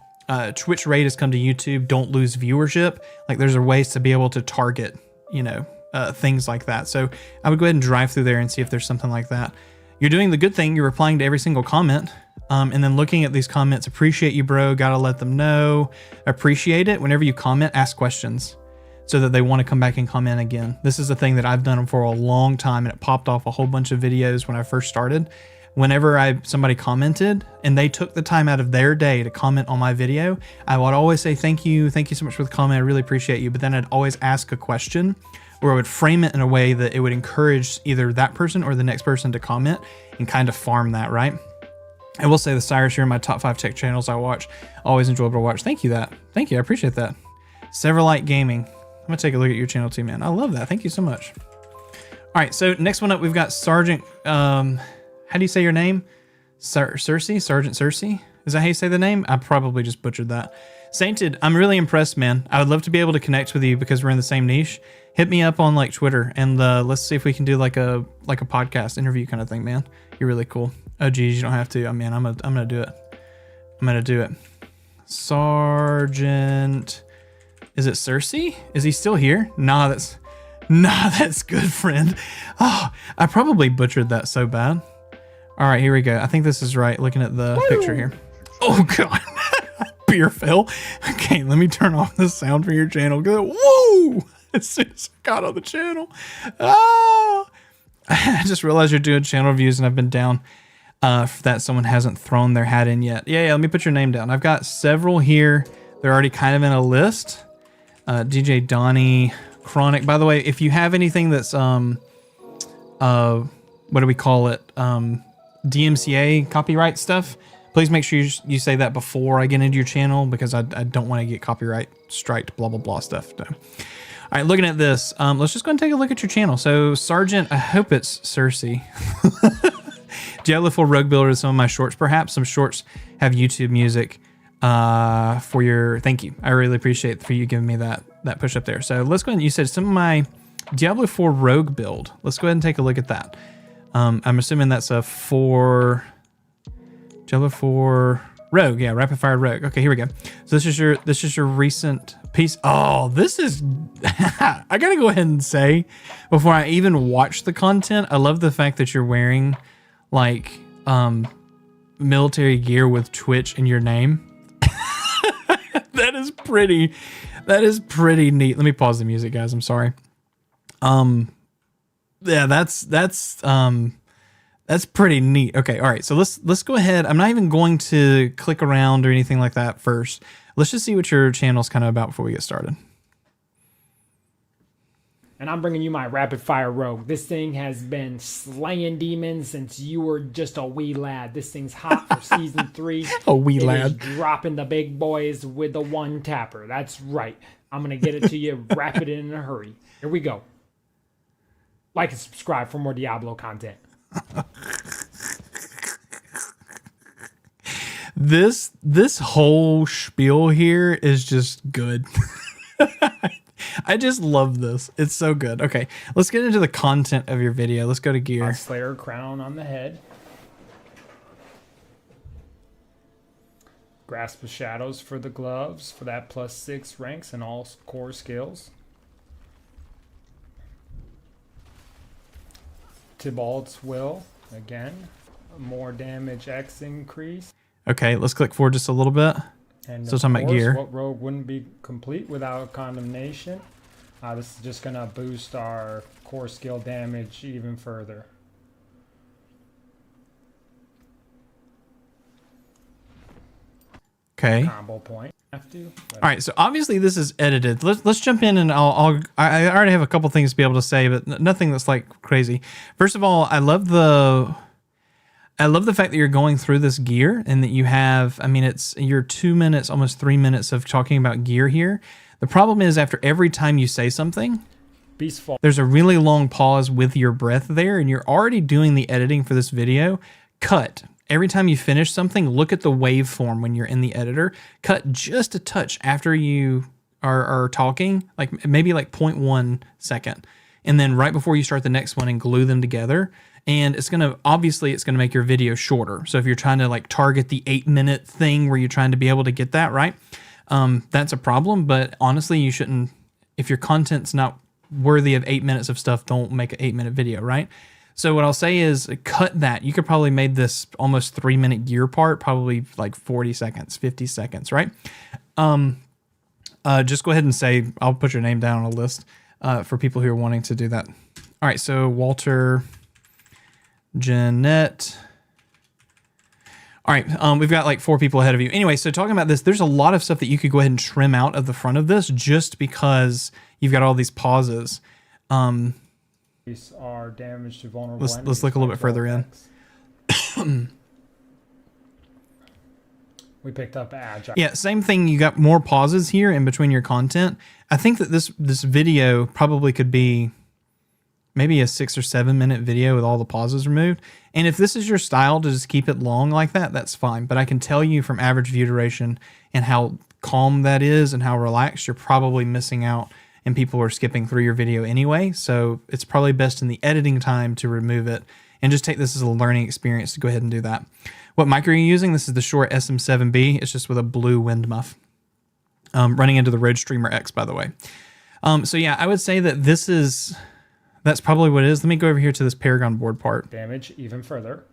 Twitch rate has come to YouTube. Don't lose viewership. Like there's ways to be able to target, you know, things like that. So I would go ahead and drive through there and see if there's something like that. You're doing the good thing. You're replying to every single comment. And then looking at these comments, appreciate you, bro. Got to let them know. Appreciate it. Whenever you comment, ask questions so that they want to come back and comment again. This is a thing that I've done for a long time, and it popped off a whole bunch of videos when I first started. Whenever somebody commented and they took the time out of their day to comment on my video, I would always say, thank you so much for the comment. I really appreciate you. But then I'd always ask a question, or I would frame it in a way that it would encourage either that person or the next person to comment and kind of farm that, right? I will say the Cyrus, you're in my top 5 tech channels I watch. Always enjoyable to watch. Thank you, Thank you. I appreciate that. Severlight Gaming. I'm going to take a look at your channel too, man. I love that. Thank you so much. All right, so next one up, we've got Sergeant... how do you say your name? Cersei? Sergeant Cersei? Is that how you say the name? I probably just butchered that. Sainted, I'm really impressed, man. I would love to be able to connect with you because we're in the same niche. Hit me up on like Twitter and let's see if we can do like a podcast interview kind of thing, man. You're really cool. Oh geez, you don't have to. I mean, I'm gonna do it. I'm gonna do it. Sergeant, is it Cersei? Is he still here? Nah, that's good, friend. Oh, I probably butchered that so bad. All right, here we go. I think this is right. Looking at the picture here. Oh god, beer fell. Okay, let me turn off the sound for your channel. Whoa! As soon as I got on the channel, I just realized you're doing channel reviews, and I've been down for that. Someone hasn't thrown their hat in yet. Yeah. Let me put your name down. I've got several here. They're already kind of in a list. DJ Donnie, Chronic. By the way, if you have anything that's what do we call it? DMCA copyright stuff, please make sure you say that before I get into your channel, because I don't want to get copyright striked, blah, blah, blah stuff. So. All right, looking at this, let's just go and take a look at your channel. So Sergeant, I hope it's Cersei. Diablo 4 Rogue Builder is some of my shorts, perhaps. Some shorts have YouTube music for your, thank you. I really appreciate for you giving me that push up there. So let's go ahead, you said some of my Diablo 4 Rogue build. Let's go ahead and take a look at that. I'm assuming that's a Diablo 4 Rogue, yeah, rapid fire Rogue. Okay, here we go. So this is your recent piece. Oh, this is I gotta go ahead and say, before I even watch the content, I love the fact that you're wearing like military gear with Twitch in your name. That is pretty neat. Let me pause the music, guys. I'm sorry. Yeah, that's pretty neat. Okay, all right. So let's go ahead. I'm not even going to click around or anything like that first. Let's just see what your channel's kind of about before we get started. And I'm bringing you my rapid fire rogue. This thing has been slaying demons since you were just a wee lad. This thing's hot for season 3. A wee lad. Dropping the big boys with the one tapper. That's right. I'm gonna get it to you rapid and in a hurry. Here we go. Like and subscribe for more Diablo content. This whole spiel here is just good. I just love this. It's so good. Okay, let's get into the content of your video. Let's go to gear. Slayer crown on the head. Grasp of Shadows for the gloves for that +6 ranks and all core skills. Tybalt's Will, again, more damage X increase. Okay, let's click forward just a little bit. And so talking about gear. What rogue wouldn't be complete without condemnation? This is just going to boost our core skill damage even further. Okay. Combo point. Have to. All right, so obviously this is edited. Let's jump in, and I already have a couple things to be able to say, but nothing that's like crazy. First of all, I love the fact that you're going through this gear and that you have, I mean, you're 2 minutes, almost 3 minutes of talking about gear here. The problem is after every time you say something, there's a really long pause with your breath there, and you're already doing the editing for this video. Cut. Every time you finish something, look at the waveform when you're in the editor. Cut just a touch after you are talking, like maybe like 0.1 second. And then right before you start the next one and glue them together. And it's going to make your video shorter. So if you're trying to like target the 8-minute thing where you're trying to be able to get that right, that's a problem. But honestly, you shouldn't, if your content's not worthy of 8 minutes of stuff, don't make an 8-minute video, right? So what I'll say is cut that. You could probably made this almost 3-minute gear part, probably like 40 seconds, 50 seconds, right? Just go ahead and say, I'll put your name down on a list for people who are wanting to do that. All right, so Walter, Jeanette. All right, we've got like 4 people ahead of you. Anyway, so talking about this, there's a lot of stuff that you could go ahead and trim out of the front of this just because you've got all these pauses. These are damage to vulnerable let's look a little bit further in. We picked up agile. Yeah, same thing. You got more pauses here in between your content. I think that this video probably could be maybe a 6 or 7 minute video with all the pauses removed. And if this is your style to just keep it long like that, that's fine. But I can tell you from average view duration and how calm that is and how relaxed, you're probably missing out and people are skipping through your video anyway. So it's probably best in the editing time to remove it and just take this as a learning experience to go ahead and do that. What mic are you using? This is the Shure SM7B. It's just with a blue wind muff. Running into the Rode Streamer X, by the way. So yeah, I would say that that's probably what it is. Let me go over here to this Paragon board part. Damage even further.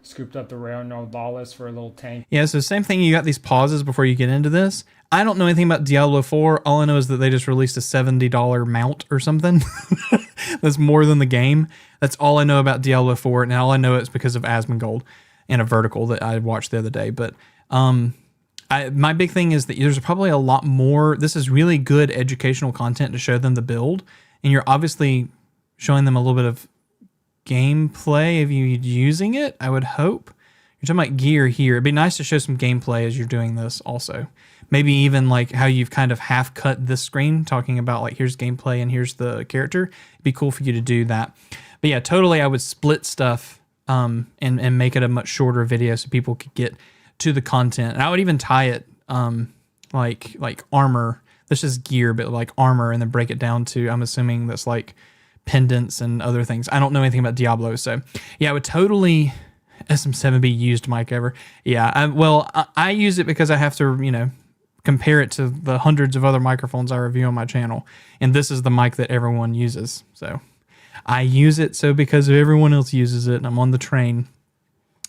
Scooped up the rare no lawless for a little tank. Yeah, so same thing. You got these pauses before you get into this. I don't know anything about Diablo 4. All I know is that they just released a $70 mount or something. That's more than the game. That's all I know about Diablo 4. And all I know is because of Asmongold and a vertical that I watched the other day. But my big thing is that there's probably a lot more. This is really good educational content to show them the build. And you're obviously showing them a little bit of gameplay of you using it, I would hope. You're talking about gear here. It'd be nice to show some gameplay as you're doing this also. Maybe even like how you've kind of half cut this screen, talking about like here's gameplay and here's the character. It'd be cool for you to do that. But yeah, totally I would split stuff and make it a much shorter video so people could get to the content. And I would even tie it like armor. This is gear, but like armor, and then break it down to, I'm assuming that's like pendants and other things. I don't know anything about Diablo, so yeah, I would totally SM7B used mic ever. Yeah, I use it because I have to, compare it to the hundreds of other microphones I review on my channel, and this is the mic that everyone uses. So I use it because everyone else uses it, and I'm on the train.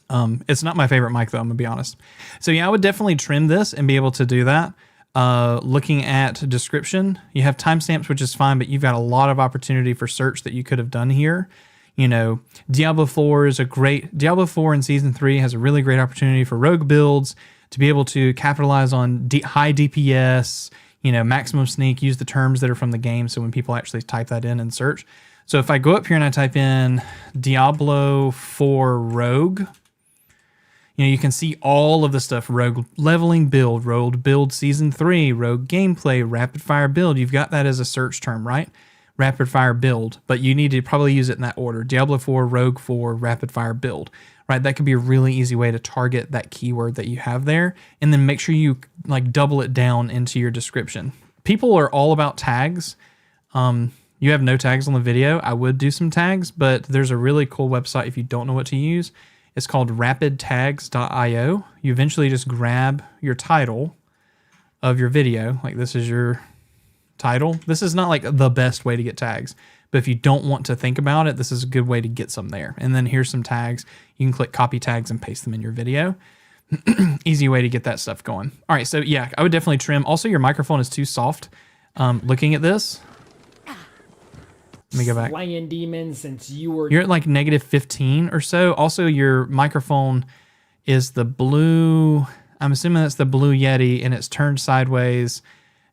It's not my favorite mic though, I'm gonna be honest. So yeah, I would definitely trim this and be able to do that. Looking at description, you have timestamps, which is fine, but you've got a lot of opportunity for search that you could have done here. Diablo 4 Diablo 4 in Season 3 has a really great opportunity for rogue builds to be able to capitalize on high DPS, maximum sneak, use the terms that are from the game so when people actually type that in and search. So if I go up here and I type in Diablo 4 Rogue, you can see all of the stuff: rogue leveling build, rogue build season 3, rogue gameplay, rapid fire build. You've got that as a search term, right? Rapid fire build, but you need to probably use it in that order: Diablo 4, rogue 4, rapid fire build, right? That could be a really easy way to target that keyword that you have there, and then make sure you like double it down into your description. People are all about tags. You have no tags on the video. I would do some tags, but there's a really cool website if you don't know what to use. It's called rapidtags.io. You eventually just grab your title of your video. Like this is your title. This is not like the best way to get tags, but if you don't want to think about it, this is a good way to get some there. And then here's some tags. You can click copy tags and paste them in your video. Easy way to get that stuff going. All right, so yeah, I would definitely trim. Also, your microphone is too soft. Looking at this, let me go back. Slaying demons since you're at like -15 or so. Also, your microphone is the blue. I'm assuming that's the Blue Yeti, and it's turned sideways,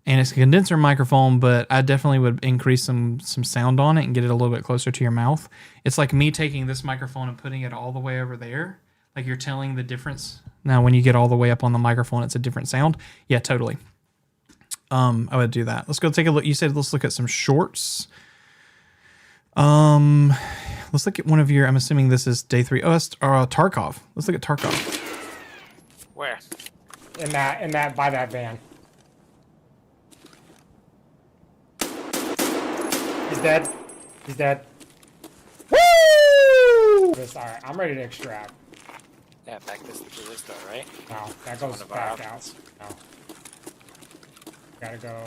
and it's a condenser microphone. But I definitely would increase some sound on it and get it a little bit closer to your mouth. It's like me taking this microphone and putting it all the way over there. Like you're telling the difference. Now, when you get all the way up on the microphone, it's a different sound. Yeah, totally. I would do that. Let's go take a look. You said let's look at some shorts. Let's look at one of your, I'm assuming this is day 3. Oh, that's Tarkov. Let's look at Tarkov. Where? in that by that van. He's dead. He's dead. Woo! Alright, I'm ready to extract. Yeah, back this to this door, right? No, that goes back out. No. Gotta go.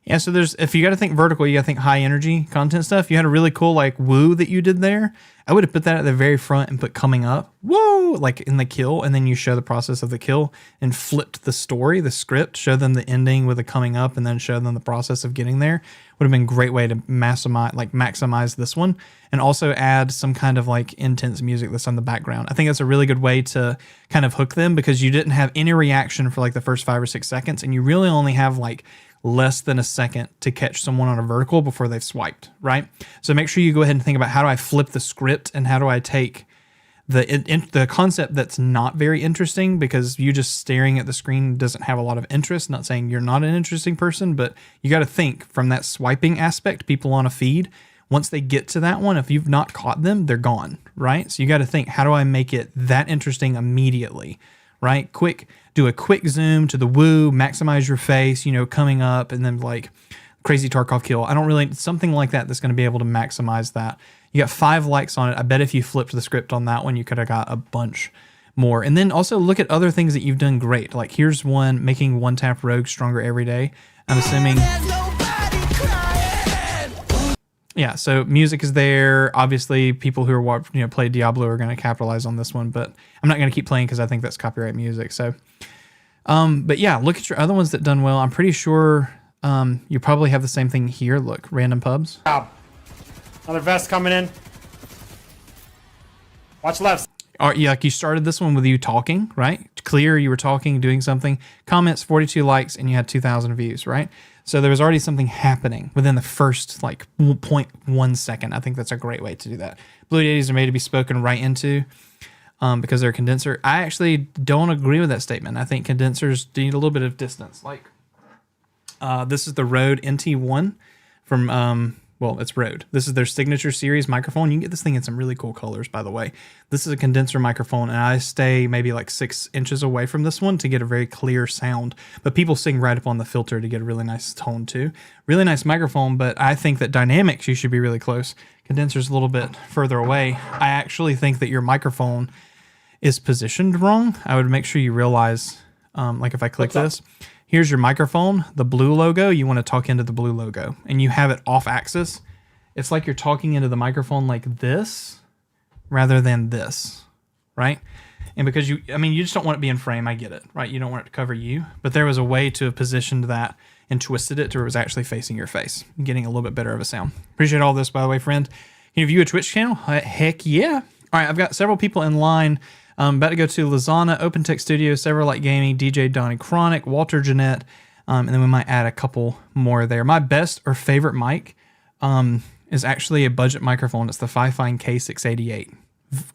Yeah, so if you got to think vertical, you got to think high energy content stuff. You had a really cool like woo that you did there. I would have put that at the very front and put coming up, woo, like in the kill, and then you show the process of the kill and flipped the story, the script, show them the ending with a coming up, and then show them the process of getting there. Would have been a great way to maximize this one, and also add some kind of like intense music that's on the background. I think that's a really good way to kind of hook them because you didn't have any reaction for like the first 5 or 6 seconds, and you really only have like less than a second to catch someone on a vertical before they've swiped, right? So make sure you go ahead and think about how do I flip the script and how do I take the concept that's not very interesting because you just staring at the screen doesn't have a lot of interest. Not saying you're not an interesting person, but you got to think from that swiping aspect, people on a feed, once they get to that one, if you've not caught them, they're gone, right? So you got to think, how do I make it that interesting immediately, right? Do a quick zoom to the woo, maximize your face, coming up, and then like crazy Tarkov kill. Something like that that's going to be able to maximize that. You got 5 likes on it. I bet if you flipped the script on that one, you could have got a bunch more. And then also look at other things that you've done great. Like here's one, making one tap rogue stronger every day. I'm assuming. Yeah, so music is there. Obviously, people who are play Diablo are going to capitalize on this one, but I'm not going to keep playing because I think that's copyright music. So, but yeah, look at your other ones that done well. I'm pretty sure you probably have the same thing here. Look, random pubs. Another vest coming in. Watch left. Yeah, like you started this one with you talking, right? Clear, you were talking, doing something. Comments, 42 likes, and you had 2,000 views, right? So there was already something happening within the first like 0.1 second. I think that's a great way to do that. Blue Yeti's are made to be spoken right into because they're a condenser. I actually don't agree with that statement. I think condensers need a little bit of distance. Like this is the Rode NT1 from it's Rode. This is their signature series microphone. You can get this thing in some really cool colors, by the way. This is a condenser microphone, and I stay maybe like 6 inches away from this one to get a very clear sound. But people sing right up on the filter to get a really nice tone too. Really nice microphone, but I think that dynamics, you should be really close. Condenser's a little bit further away. I actually think that your microphone is positioned wrong. I would make sure you realize, like if I click this, here's your microphone, the blue logo, you want to talk into the blue logo, and you have it off axis. It's like you're talking into the microphone like this rather than this, right? And because you just don't want it to be in frame, I get it, right? You don't want it to cover you, but there was a way to have positioned that and twisted it to where it was actually facing your face, getting a little bit better of a sound. Appreciate all this, by the way, friend. Can you view a Twitch channel? Heck yeah. All right, I've got several people in line. I'm about to go to Lazana, OpenTech Studio, Several Light Gaming, DJ Donnie Chronic, Walter Jeanette, and then we might add a couple more there. My best or favorite mic is actually a budget microphone. It's the Fifine K688.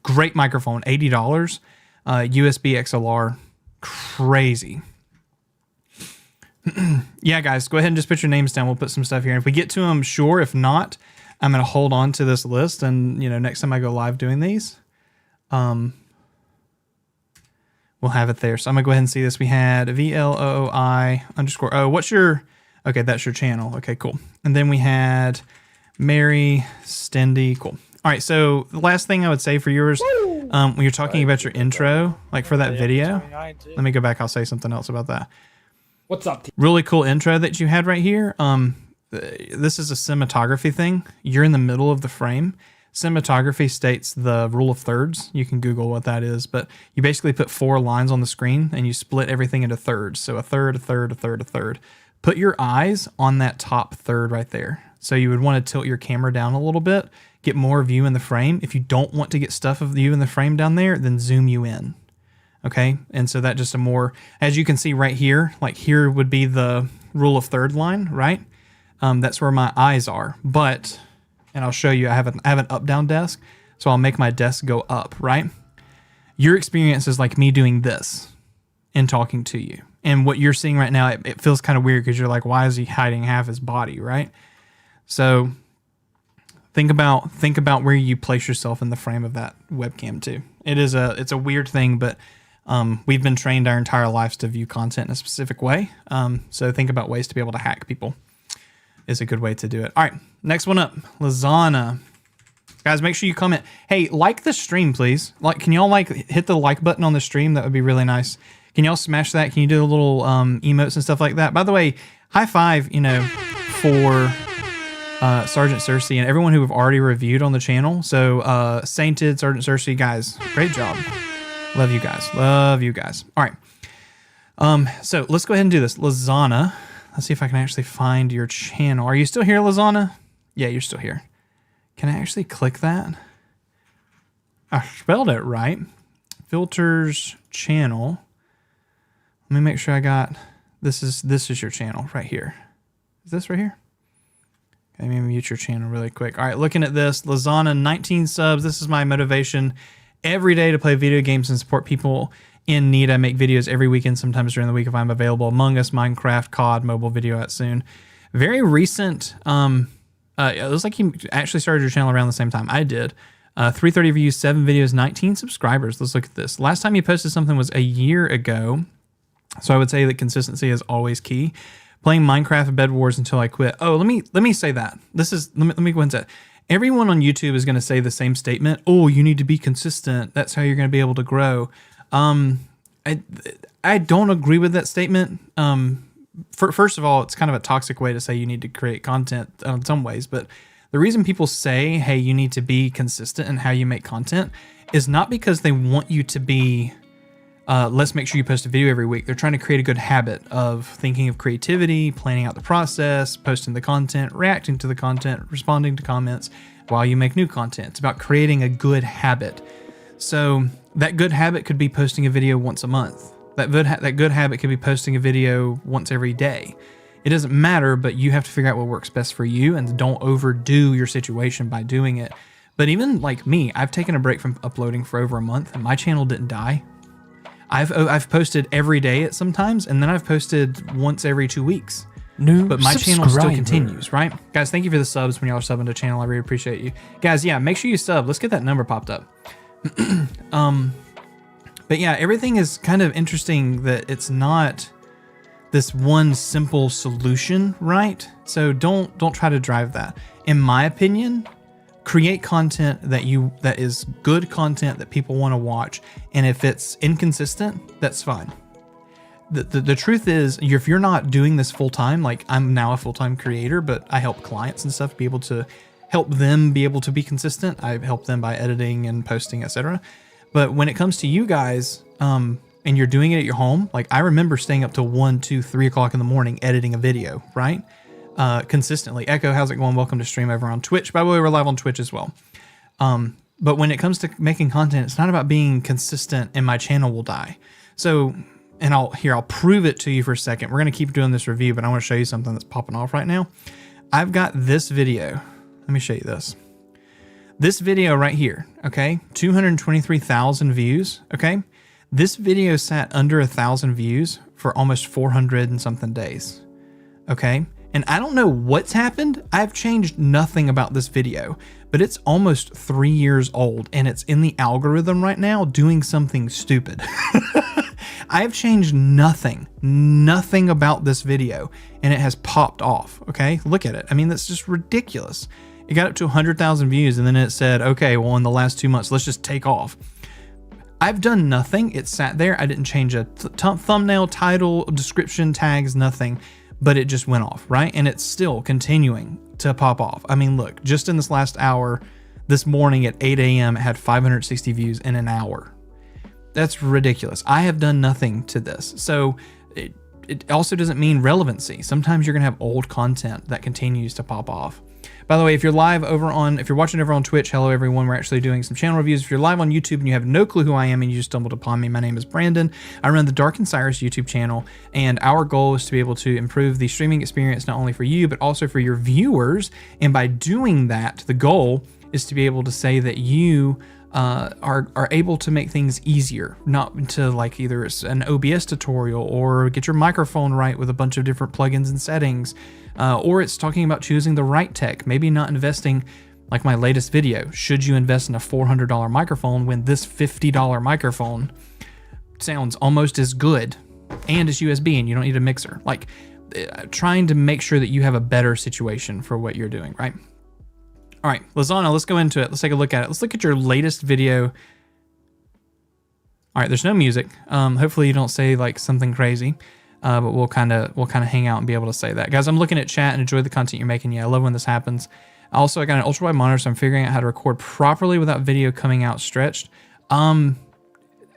Great microphone, $80, USB XLR, crazy. Yeah, guys, go ahead and just put your names down. We'll put some stuff here. And if we get to them, sure. If not, I'm going to hold on to this list, and next time I go live doing these, we'll have it there. So I'm going to go ahead and see this. We had VLOOI_O. What's your... Okay, that's your channel. Okay, cool. And then we had Mary Stendy. Cool. All right, so the last thing I would say for yours, when you're talking about your intro, like for that video, let me go back. I'll say something else about that. What's up? Really cool intro that you had right here. This is a cinematography thing. You're in the middle of the frame. Cinematography states the rule of thirds. You can Google what that is, but you basically put 4 lines on the screen and you split everything into thirds. So a third, a third, a third, a third. Put your eyes on that top third right there. So you would want to tilt your camera down a little bit, get more view in the frame. If you don't want to get stuff of you in the frame down there, then zoom you in. Okay, and so that just a more, as you can see right here, like here would be the rule of third line, right? That's where my eyes are, but... And I'll show you, I have an up-down desk, so I'll make my desk go up, right? Your experience is like me doing this and talking to you. And what you're seeing right now, it feels kind of weird because you're like, why is he hiding half his body, right? So think about where you place yourself in the frame of that webcam too. It's a weird thing, but We've been trained our entire lives to view content in a specific way. So think about ways to be able to hack people is a good way to do it. All right, next one up, Lasagna. Guys, make sure you comment. Hey, like the stream, please. Like, can y'all hit the like button on the stream? That would be really nice. Can y'all smash that? Can you do the little emotes and stuff like that? By the way, high five, for Sergeant Cersei and everyone who have already reviewed on the channel. So Sainted, Sergeant Cersei, guys, great job. Love you guys. Love you guys. All right. So let's go ahead and do this. Lasagna. Let's see if I can actually find your channel. Are you still here, Lasagna? Yeah, you're still here. Can I actually click that? I spelled it right. Filters channel. Let me make sure I got this is your channel right here. Is this right here? Okay, let me mute your channel really quick. All right, looking at this, Lasagna, 19 subs. This is my motivation every day to play video games and support people in need. I make videos every weekend, sometimes during the week if I'm available. Among Us, Minecraft, COD, mobile video out soon. Very recent. It looks like you actually started your channel around the same time I did. 330 views, 7 videos, 19 subscribers. Let's look at this. Last time you posted something was a year ago. So I would say that consistency is always key. Playing Minecraft Bed Wars until I quit. Oh, let me say that. Let me go and say it. Everyone on YouTube is going to say the same statement. Oh, you need to be consistent. That's how you're going to be able to grow. I don't agree with that statement. First of all, it's kind of a toxic way to say you need to create content in some ways, but the reason people say, hey, you need to be consistent in how you make content is not because they want you to be, let's make sure you post a video every week. They're trying to create a good habit of thinking of creativity, planning out the process, posting the content, reacting to the content, responding to comments while you make new content. It's about creating a good habit. So that good habit could be posting a video once a month. That good habit could be posting a video once every day. It doesn't matter, but you have to figure out what works best for you and don't overdo your situation by doing it. But even like me, I've taken a break from uploading for over a month and my channel didn't die. I've posted every day at sometimes, and then I've posted once every 2 weeks. But my channel still continues, right? Guys, thank you for the subs when y'all are subbing to the channel. I really appreciate you. Guys, yeah, make sure you sub. Let's get that number popped up. But yeah, everything is kind of interesting that it's not this one simple solution, right? So don't try to drive that. In my opinion, create content that is good content that people want to watch, and if it's inconsistent, that's fine. The truth is, if you're not doing this full time, like I'm now a full-time creator, but I help clients and stuff be able to help them be able to be consistent. I help them by editing and posting, etc. But when it comes to you guys, and you're doing it at your home, like I remember staying up till 1, 2, 3 o'clock in the morning editing a video, right? Consistently. Echo, how's it going? Welcome to stream over on Twitch. By the way, we're live on Twitch as well. But when it comes to making content, it's not about being consistent and my channel will die. So, and I'll prove it to you for a second. We're going to keep doing this review, but I want to show you something that's popping off right now. I've got this video. Let me show you this. This video right here, okay? 223,000 views, okay? This video sat under 1,000 views for almost 400 and something days, okay? And I don't know what's happened. I've changed nothing about this video, but it's almost 3 years old and it's in the algorithm right now doing something stupid. I've changed nothing about this video and it has popped off, okay? Look at it. I mean, that's just ridiculous. It got up to 100,000 views and then it said, okay, well, in the last 2 months, let's just take off. I've done nothing. It sat there. I didn't change a thumbnail, title, description, tags, nothing, but it just went off, right? And it's still continuing to pop off. I mean, look, just in this last hour, this morning at 8 a.m., it had 560 views in an hour. That's ridiculous. I have done nothing to this. So it also doesn't mean relevancy. Sometimes you're going to have old content that continues to pop off. By the way, if you're watching over on Twitch, hello everyone. We're actually doing some channel reviews. If you're live on YouTube and you have no clue who I am and you just stumbled upon me, my name is Brandon. I run the Dark and Cyrus YouTube channel, and our goal is to be able to improve the streaming experience not only for you, but also for your viewers. And by doing that, the goal is to be able to say that you are able to make things easier, not to like either it's an OBS tutorial or get your microphone right with a bunch of different plugins and settings, or it's talking about choosing the right tech, maybe not investing like my latest video. Should you invest in a $400 microphone when this $50 microphone sounds almost as good, and it's USB, and you don't need a mixer. Like, trying to make sure that you have a better situation for what you're doing, right? All right, Lozano, let's go into it. Let's take a look at it. Let's look at your latest video. All right, there's no music. Hopefully you don't say like something crazy, but we'll kind of hang out and be able to say that. Guys, I'm looking at chat and enjoy the content you're making. Yeah, I love when this happens. Also, I got an ultra wide monitor, so I'm figuring out how to record properly without video coming out stretched.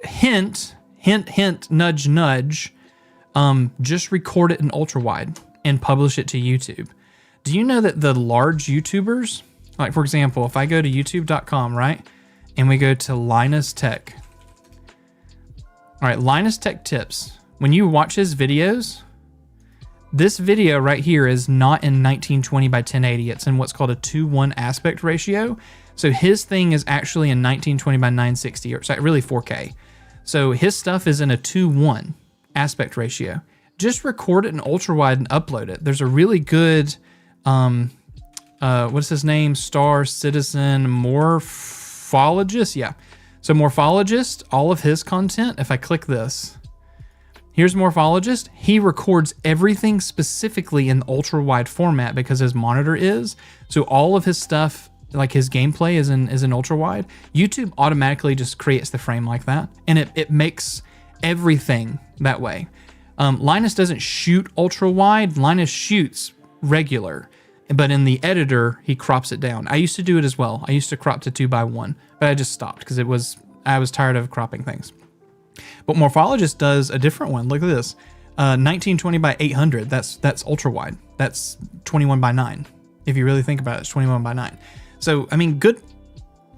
Hint, nudge, nudge. Just record it in ultra wide and publish it to YouTube. Do you know that the large YouTubers, like for example, if I go to youtube.com, right, and we go to Linus Tech. All right, Linus Tech Tips. When you watch his videos, this video right here is not in 1920 by 1080. It's in what's called a 2:1 aspect ratio. So his thing is actually in 1920 by 960, or sorry, really 4K. So his stuff is in a 2:1 aspect ratio. Just record it in ultra wide and upload it. There's a really good, what's his name? Star Citizen Morphologist. Yeah. So Morphologist, all of his content, if I click this, here's Morphologist. He records everything specifically in the ultra wide format because his monitor is. So all of his stuff, like his gameplay is in ultra wide. YouTube automatically just creates the frame like that. And it makes everything that way. Linus doesn't shoot ultra wide. Linus shoots regular, but in the editor, he crops it down. I used to do it as well. I used to crop to 2:1, but I just stopped because I was tired of cropping things. But Morphologist does a different one. Look at this, 1920 by 800. That's ultra wide. That's 21 by 9. If you really think about it, it's 21 by 9. So, I mean, good.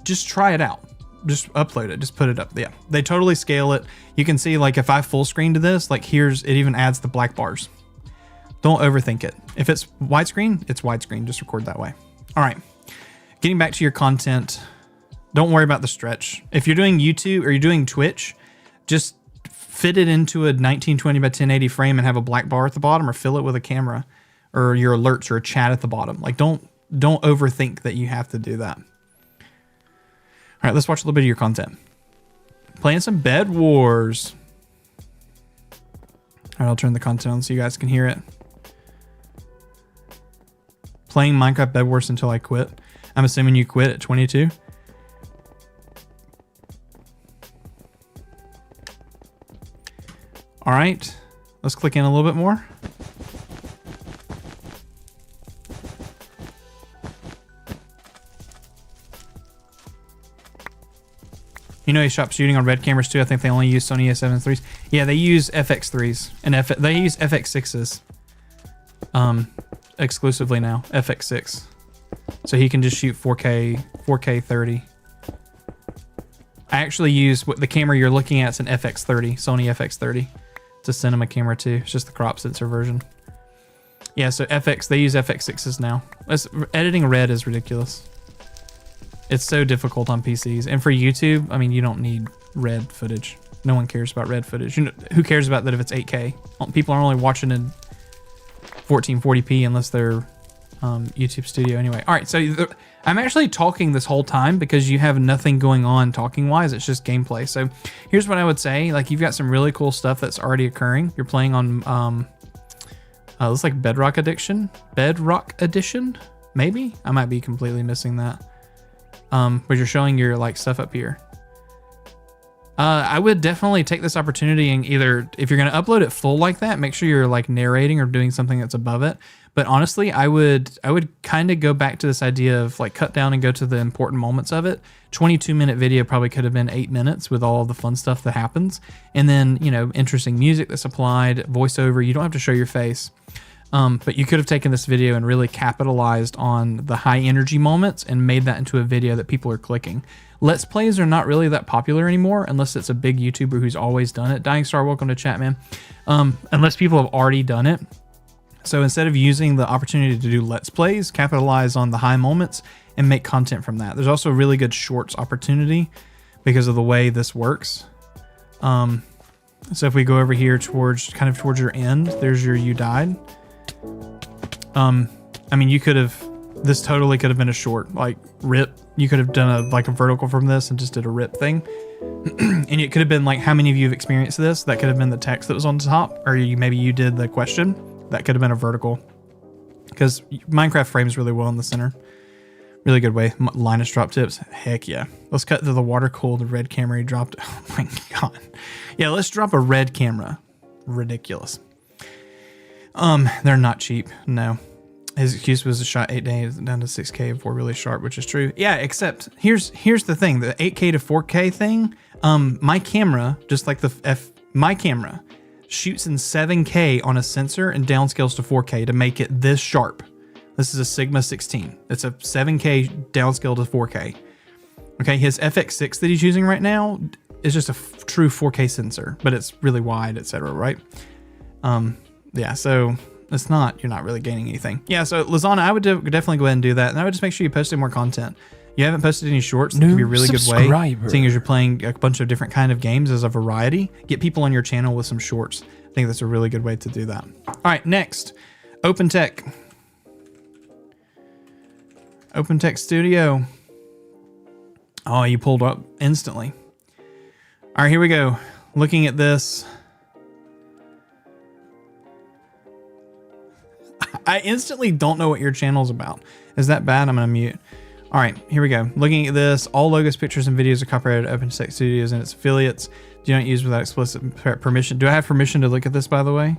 Just try it out. Just upload it. Just put it up. Yeah, they totally scale it. You can see, like, if I full screen to this, like it even adds the black bars. Don't overthink it. If it's widescreen, it's widescreen. Just record that way. All right. Getting back to your content, don't worry about the stretch. If you're doing YouTube or you're doing Twitch, just fit it into a 1920 by 1080 frame and have a black bar at the bottom, or fill it with a camera or your alerts or a chat at the bottom. Like, don't overthink that you have to do that. All right, let's watch a little bit of your content. Playing some Bed Wars. All right, I'll turn the content on so you guys can hear it. Playing Minecraft Bed Wars until I quit. I'm assuming you quit at 22. All right, let's click in a little bit more. You know, he stopped shooting on red cameras too. I think they only use Sony A7 IIIs. Yeah, they use FX3s and they use FX6s exclusively now. FX6, so he can just shoot 4K 30. I actually use the camera you're looking at. It's an FX30, Sony FX30. It's a cinema camera too. It's just the crop sensor version. Yeah, so they use FX6s now. Editing red is ridiculous. It's so difficult on PCs. And for YouTube, I mean, you don't need red footage. No one cares about red footage. Who cares about that if it's 8K? People are only watching in 1440p unless they're YouTube Studio anyway. All right, so I'm actually talking this whole time because you have nothing going on talking-wise. It's just gameplay. So here's what I would say. Like, you've got some really cool stuff that's already occurring. You're playing on, looks like Bedrock Edition, maybe? I might be completely missing that. But you're showing your like stuff up here. I would definitely take this opportunity and either, if you're going to upload it full like that, make sure you're like narrating or doing something that's above it. But honestly, I would kind of go back to this idea of like cut down and go to the important moments of it. 22-minute video probably could have been 8 minutes with all of the fun stuff that happens. And then, you know, interesting music that's applied, voiceover. You don't have to show your face. But you could have taken this video and really capitalized on the high energy moments and made that into a video that people are clicking. Let's plays are not really that popular anymore unless it's a big YouTuber who's always done it. Dying Star, welcome to chat, man. Unless people have already done it. So instead of using the opportunity to do Let's Plays, capitalize on the high moments and make content from that. There's also a really good shorts opportunity because of the way this works. So if we go over here towards your end, there's your You Died. I mean, this totally could have been a short, like, rip, You could have done a vertical from this and just did a rip thing. And it could have been like, how many of you have experienced this? That could have been the text that was on the top, or maybe you did the question. That could have been a vertical, because Minecraft frames really well in the center. Really good way. Linus drop tips. Heck yeah. Let's cut to the water cooled red camera he dropped. Oh my God. Yeah, let's drop a red camera. Ridiculous. They're not cheap. No. His excuse was a shot 8 days down to 6K before really sharp, which is true. Yeah, except here's the thing. The 8K to 4K thing, my camera, just like my camera, shoots in 7K on a sensor and downscales to 4K to make it this sharp. This is a Sigma 16. It's a 7K downscale to 4K. Okay, his FX6 that he's using right now is just a true 4K sensor, but it's really wide, etc. Right? Yeah, so you're not really gaining anything. Yeah, so Lazana, I would definitely go ahead and do that, and I would just make sure you posted more content. You haven't posted any shorts. That could be a really good way, seeing as you're playing a bunch of different kind of games as a variety. Get people on your channel with some shorts. I think that's a really good way to do that. All right, next, OpenTech. OpenTech Studio. Oh, you pulled up instantly. All right, here we go. Looking at this. I instantly don't know what your channel's about. Is that bad? I'm going to mute. All right, here we go. Looking at this, all logos, pictures, and videos are copyrighted OpenTech Studios and its affiliates. Do not use without explicit permission. Do I have permission to look at this, by the way?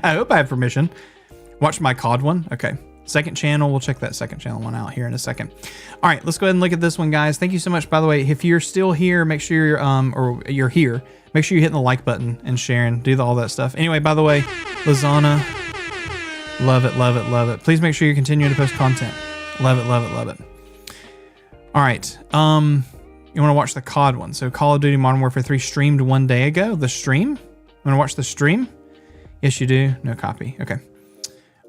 I hope I have permission. Watch my COD one. Okay. Second channel. We'll check that second channel one out here in a second. All right, let's go ahead and look at this one, guys. Thank you so much. By the way, if you're still here, make sure you're, or you're here, make sure you're hitting the like button and sharing, do all that stuff. Anyway, by the way, Lazana, love it, love it, love it. Please make sure you're continuing to post content. Love it, love it, love it. All right. You want to watch the COD one. So Call of Duty Modern Warfare 3 streamed 1 day ago. The stream? You want to watch the stream? Yes, you do. No copy. Okay.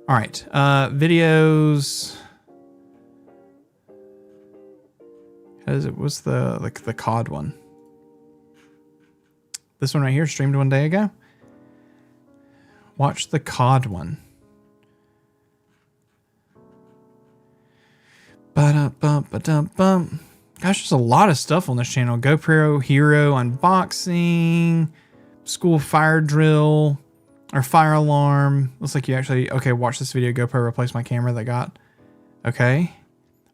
All right. Videos. How does it? What's the COD one? This one right here, streamed 1 day ago. Watch the COD one. Ba-da-bum. Gosh, there's a lot of stuff on this channel. GoPro Hero unboxing, school fire drill, or fire alarm. Looks like you actually, okay, watch this video. GoPro replaced my camera that got. Okay.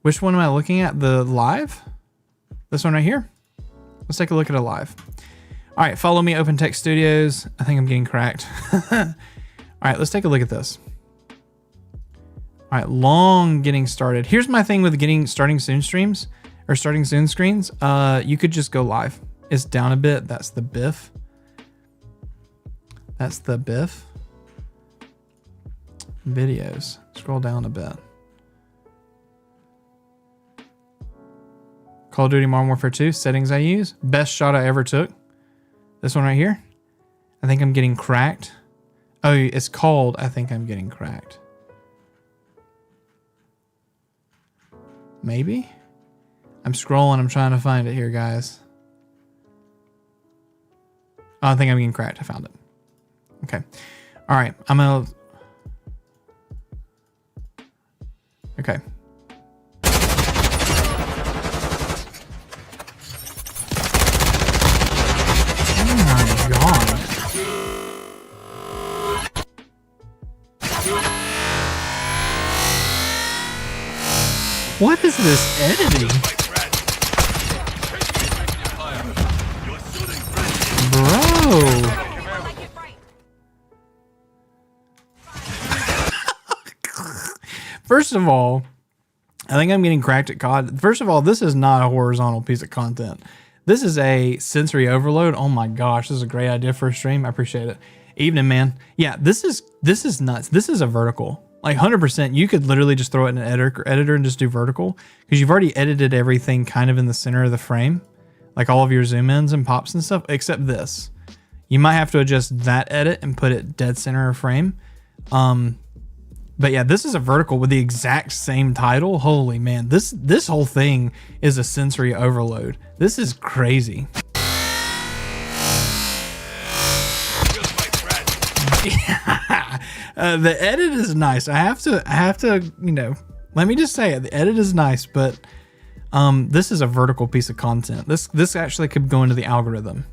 Which one am I looking at? The live? This one right here? Let's take a look at a live. All right, follow me, OpenTech Studios. I think I'm getting cracked. All right, let's take a look at this. All right, long getting started. Here's my thing with starting soon streams or starting soon screens. You could just go live. It's down a bit. That's the biff. That's the biff. Videos. Scroll down a bit. Call of Duty Modern Warfare 2 settings I use. Best shot I ever took. This one right here. I think I'm getting cracked. Oh, it's called I think I'm getting cracked. Maybe? I'm scrolling. I'm trying to find it here, guys. Oh, I think I'm getting cracked. I found it. Okay. All right. I'm going to... Okay. Oh my God. What is this editing? Bro. First of all, I think I'm getting cracked at COD. First of all, this is not a horizontal piece of content. This is a sensory overload. Oh my gosh, this is a great idea for a stream. I appreciate it. Evening, man. Yeah, this is nuts. This is a vertical. Like 100%, you could literally just throw it in an editor and just do vertical because you've already edited everything kind of in the center of the frame, like all of your zoom ins and pops and stuff, except this. You might have to adjust that edit and put it dead center of frame. But yeah, this is a vertical with the exact same title. Holy man, this whole thing is a sensory overload. This is crazy. The edit is nice. I have to, you know, let me just say it. The edit is nice, but This is a vertical piece of content. This actually could go into the algorithm.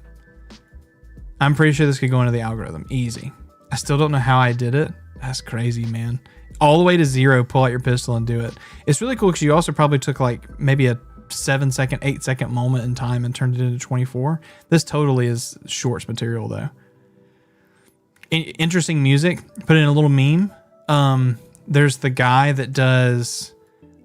I'm pretty sure this could go into the algorithm. Easy. I still don't know how I did it. That's crazy, man. All the way to 0, pull out your pistol and do it. It's really cool because you also probably took like maybe a 7-second, 8-second moment in time and turned it into 24. This totally is shorts material though. Interesting music. Put in a little meme. There's the guy that does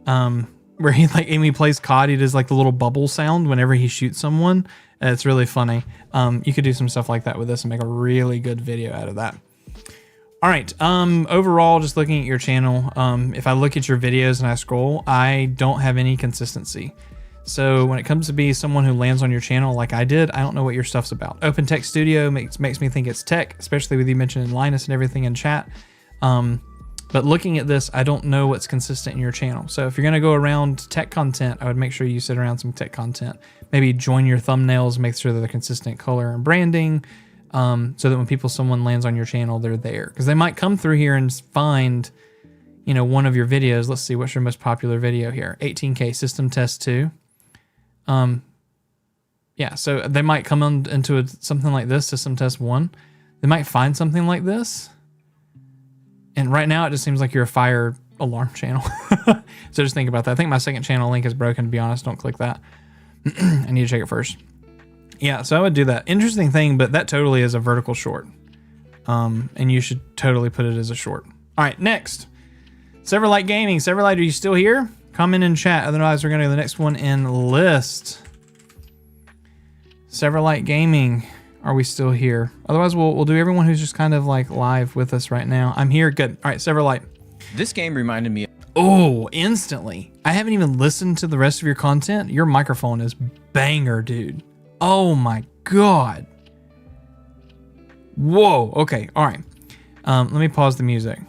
where he like when he plays COD, he does like the little bubble sound whenever he shoots someone. It's really funny. You could do some stuff like that with this and make a really good video out of that. All right. Overall, just looking at your channel, if I look at your videos and I scroll, I don't have any consistency. So when it comes to be someone who lands on your channel like I did, I don't know what your stuff's about. Open Tech Studio makes me think it's tech, especially with you mentioning Linus and everything in chat. But looking at this, I don't know what's consistent in your channel. So if you're going to go around tech content, I would make sure you sit around some tech content. Maybe join your thumbnails, make sure that they're consistent color and branding, so that when someone lands on your channel, they're there. Because they might come through here and find, you know, one of your videos. Let's see, what's your most popular video here? 18K System Test 2. Yeah, so they might come into something like this, System Test 1. They might find something like this. And right now, it just seems like you're a fire alarm channel. So just think about that. I think my second channel link is broken, to be honest. Don't click that. I need to check it first. Yeah, so I would do that. Interesting thing, but that totally is a vertical short. And you should totally put it as a short. All right, next. Severlight Gaming. Severlight, are you still here? Comment in chat. Otherwise, we're going to go to the next one in list. Severlight Gaming. Are we still here? Otherwise, we'll do everyone who's just kind of like live with us right now. I'm here. Good. All right, Severlight. This game reminded me. Oh, instantly. I haven't even listened to the rest of your content. Your microphone is banger, dude. Oh my God. Whoa. Okay. All right. Let me pause the music.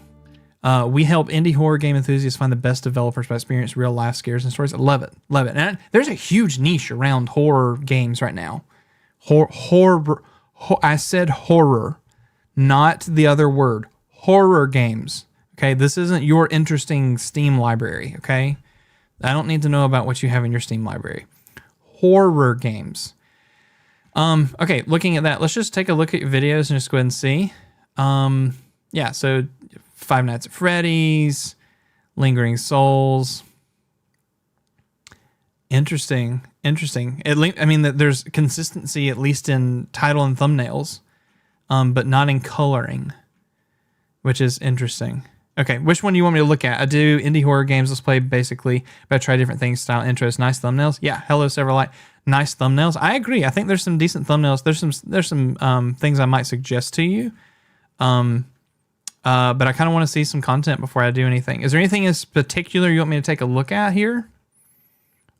We help indie horror game enthusiasts find the best developers by experiencing real life scares and stories. I love it. Love it. And there's a huge niche around horror games right now. I said horror, not the other word. Horror games. Okay, this isn't your interesting Steam library. Okay, I don't need to know about what you have in your Steam library. Horror games. Okay, looking at that, let's just take a look at your videos and just go ahead and see. Yeah, so Five Nights at Freddy's, Lingering Souls. Interesting. I mean, there's consistency at least in title and thumbnails, but not in coloring, which is interesting. Okay, which one do you want me to look at? I do indie horror games. Let's play basically, but I try different things, style, intros, nice thumbnails. Yeah, hello Severlight. Nice thumbnails. I agree. I think there's some decent thumbnails. There's some things I might suggest to you. But I kind of want to see some content before I do anything. Is there anything in particular you want me to take a look at here?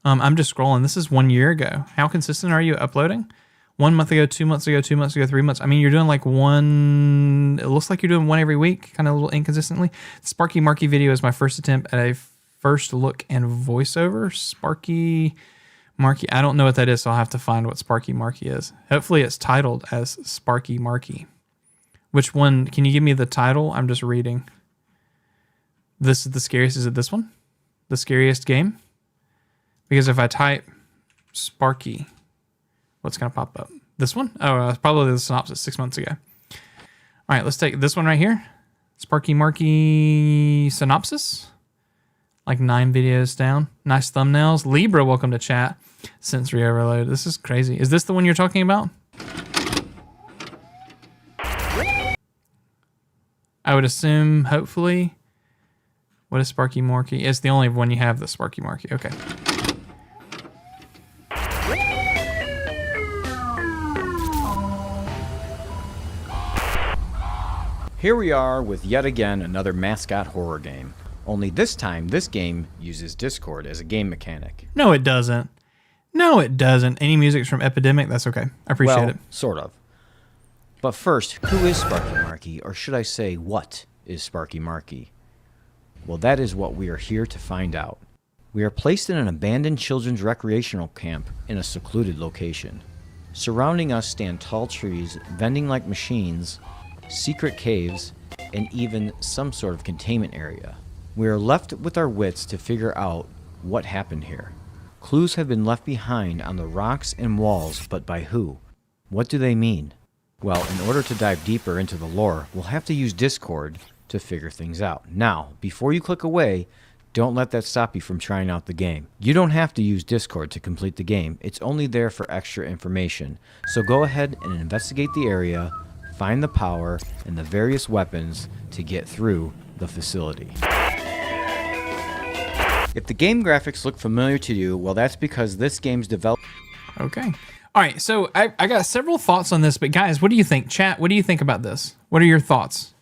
I'm just scrolling. This is 1 year ago. How consistent are you uploading? 1 month ago, 2 months ago, 2 months ago, 3 months. I mean, you're doing like one. It looks like you're doing one every week, kind of a little inconsistently. Sparky Marky video is my first attempt at a first look and voiceover. Sparky Marky. I don't know what that is, so I'll have to find what Sparky Marky is. Hopefully, it's titled as Sparky Marky. Which one? Can you give me the title? I'm just reading. This is the scariest. Is it this one? The scariest game? Because if I type Sparky, what's going to pop up? This one? Oh, probably the synopsis 6 months ago. All right, let's take this one right here. Sparky Marky synopsis. Like 9 videos down. Nice thumbnails. Libra, welcome to chat. Sensory overload. This is crazy. Is this the one you're talking about? I would assume, hopefully. What is Sparky Marky? It's the only one you have, the Sparky Marky. Okay. Here we are with yet again another mascot horror game. Only this time, this game uses Discord as a game mechanic. No, it doesn't. No, it doesn't. Any music's from Epidemic? That's okay. I appreciate it. Sort of. But first, who is Sparky Marky? Or should I say, what is Sparky Marky? Well, that is what we are here to find out. We are placed in an abandoned children's recreational camp in a secluded location. Surrounding us stand tall trees, vending like machines, secret caves, and even some sort of containment area. We are left with our wits to figure out what happened here. Clues have been left behind on the rocks and walls, but by who? What do they mean? Well, in order to dive deeper into the lore, we'll have to use Discord to figure things out. Now, before you click away, don't let that stop you from trying out the game. You don't have to use Discord to complete the game. It's only there for extra information. So go ahead and investigate the area, find the power, and the various weapons to get through the facility. If the game graphics look familiar to you, well, that's because this game's developed. Okay. All right. So I got several thoughts on this, but guys, what do you think? Chat, what do you think about this? What are your thoughts?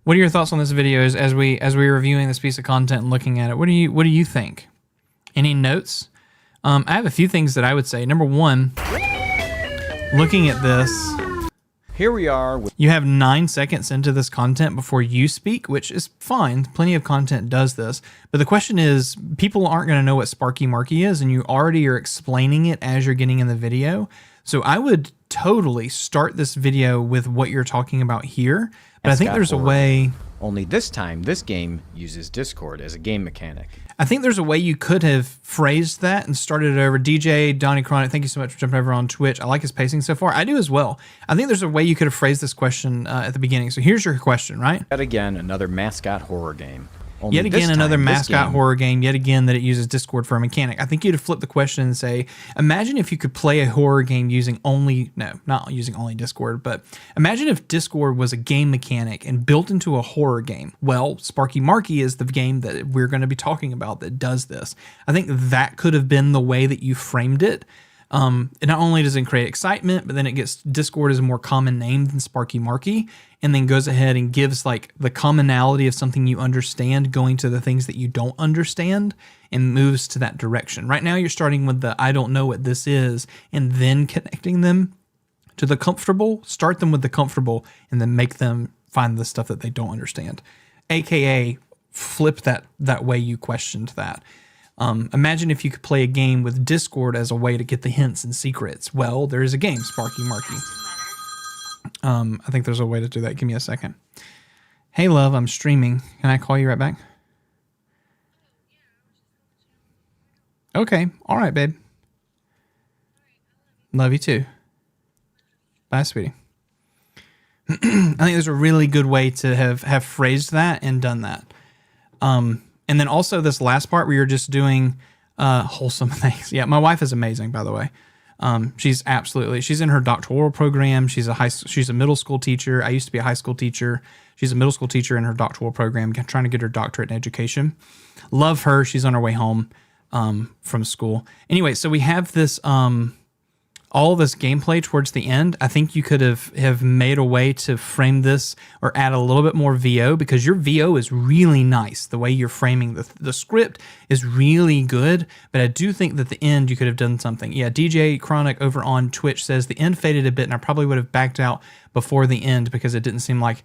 What are your thoughts on this video as we're reviewing this piece of content and looking at it? What do you think? Any notes? I have a few things that I would say. Number one, looking at this, Here we are with you have 9 seconds into this content before you speak, which is fine. Plenty of content does this. But the question is, people aren't going to know what Sparky Marky is, and you already are explaining it as you're getting in the video. So I would totally start this video with what you're talking about here. But I think there's a way... Only this time, this game uses Discord as a game mechanic. I think there's a way you could have phrased that and started it over. DJ, Donnie Chronic, thank you so much for jumping over on Twitch. I like his pacing so far. I do as well. I think there's a way you could have phrased this question at the beginning. So here's your question, right? Yet again, another mascot horror game. Only Yet again, this another time, this mascot game- horror game. Yet again, that it uses Discord for a mechanic. I think you'd have flipped the question and say, imagine if you could play a horror game using only, no, not using only Discord, but imagine if Discord was a game mechanic and built into a horror game. Well, Sparky Marky is the game that we're going to be talking about that does this. I think that could have been the way that you framed it. It not only does it create excitement, but then it gets Discord is a more common name than Sparky Marky, and then goes ahead and gives like the commonality of something you understand going to the things that you don't understand and moves to that direction. Right now you're starting with the I don't know what this is and then connecting them to the comfortable. Start them with the comfortable and then make them find the stuff that they don't understand. AKA flip that way you questioned that. Imagine if you could play a game with Discord as a way to get the hints and secrets. Well, there is a game, Sparky Marky. I think there's a way to do that. Give me a second. Hey, love, I'm streaming. Can I call you right back? Okay. All right, babe. Love you too. Bye, sweetie. I think there's a really good way to have phrased that and done that. And then also this last part where you're just doing wholesome things. Yeah, my wife is amazing, by the way. She's in her doctoral program. She's a middle school teacher. I used to be a high school teacher. She's a middle school teacher in her doctoral program, trying to get her doctorate in education. Love her. She's on her way home from school. Anyway, so we have this all this gameplay towards the end. I think you could have made a way to frame this or add a little bit more VO, because your VO is really nice. The way you're framing the script is really good, but I do think that the end you could have done something. Yeah, DJ Chronic over on Twitch says the end faded a bit and I probably would have backed out before the end because it didn't seem like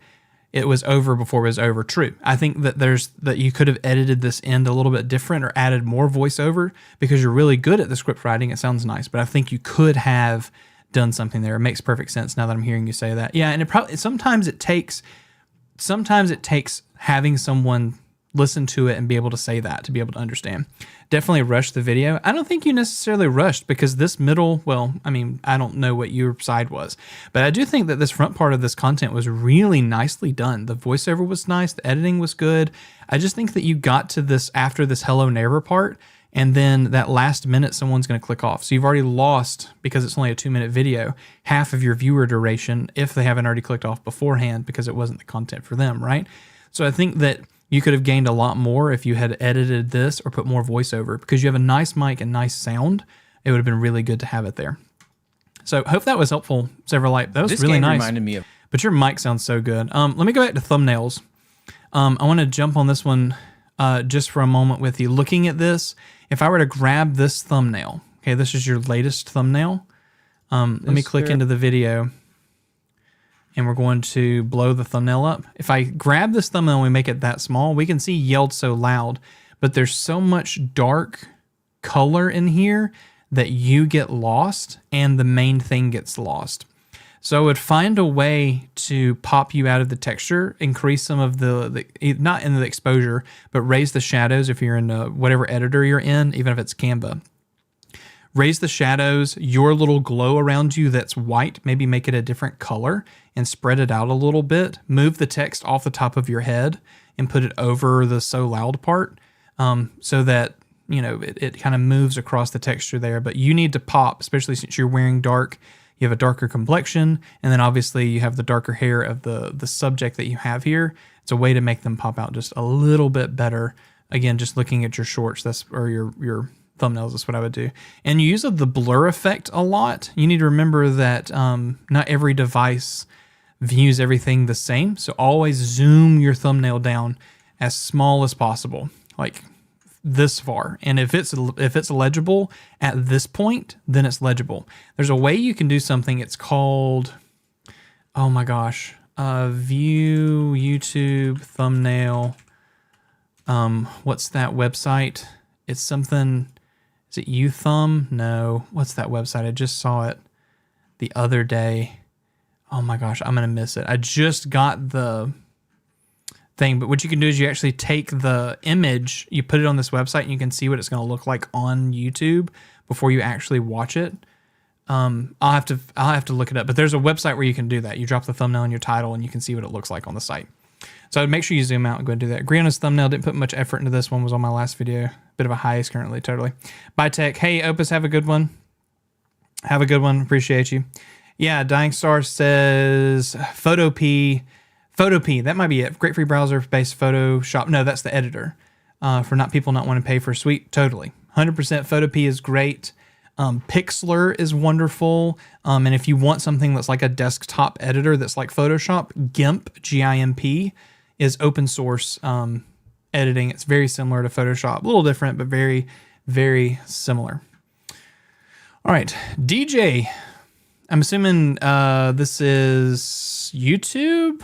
it was over before it was over. True. I think that you could have edited this end a little bit different or added more voiceover because you're really good at the script writing. It sounds nice, but I think you could have done something there. It makes perfect sense now that I'm hearing you say that. Yeah, and it probably sometimes it takes having someone listen to it and be able to say that to be able to understand. Definitely rush the video. I don't think you necessarily rushed because this middle, well, I mean, I don't know what your side was, but I do think that this front part of this content was really nicely done. The voiceover was nice. The editing was good. I just think that you got to this after this Hello Neighbor part, and then that last minute someone's going to click off. So you've already lost, because it's only a 2-minute video, half of your viewer duration if they haven't already clicked off beforehand because it wasn't the content for them, right? So I think that you could have gained a lot more if you had edited this or put more voiceover, because you have a nice mic and nice sound. It would have been really good to have it there. So hope that was helpful, Severlight. That was This really game nice. reminded me of But your mic sounds so good. Let me go back to thumbnails. I want to jump on this one just for a moment with you. Looking at this, if I were to grab this thumbnail, okay, this is your latest thumbnail. Let me click into the video. And we're going to blow the thumbnail up. If I grab this thumbnail and we make it that small, we can see yelled so loud, but there's so much dark color in here that you get lost and the main thing gets lost. So I would find a way to pop you out of the texture, increase some of the not in the exposure, but raise the shadows if you're in whatever editor you're in, even if it's Canva. raise the shadows, your little glow around you that's white, maybe make it a different color and spread it out a little bit. Move the text off the top of your head and put it over the so loud part, so that, you know, it kind of moves across the texture there. But you need to pop, especially since you're wearing dark. You have a darker complexion, and then obviously you have the darker hair of the subject that you have here. It's a way to make them pop out just a little bit better. Again, just looking at your shorts, or your thumbnails, that's what I would do. And you use the blur effect a lot. You need to remember that not every device views everything the same. So always zoom your thumbnail down as small as possible, like this far. And if it's legible at this point, then it's legible. There's a way you can do something. It's called, oh my gosh, view YouTube thumbnail. What's that website? It's something. Is it YouThumb? No. What's that website? I just saw it the other day. Oh my gosh, I'm gonna miss it. I just got the thing, but what you can do is you actually take the image, you put it on this website, and you can see what it's going to look like on YouTube before you actually watch it. I'll have to look it up, but there's a website where you can do that. You drop the thumbnail in your title, and you can see what it looks like on the site. So make sure you zoom out and go and do that. Agree on his thumbnail. Didn't put much effort into this one. Was on my last video. Bit of a hiatus currently. Totally. Bye Tech. Hey Opus, have a good one. Have a good one. Appreciate you. Yeah, Dying Star says Photopea. That might be it. Great free browser-based Photoshop. No, that's the editor. For people not wanting to pay for a suite. Totally. 100% Photopea is great. Pixlr is wonderful. And if you want something that's like a desktop editor that's like Photoshop, GIMP, G-I-M-P, is open source editing. It's very similar to Photoshop. A little different, but very, very similar. All right. DJ. I'm assuming this is YouTube.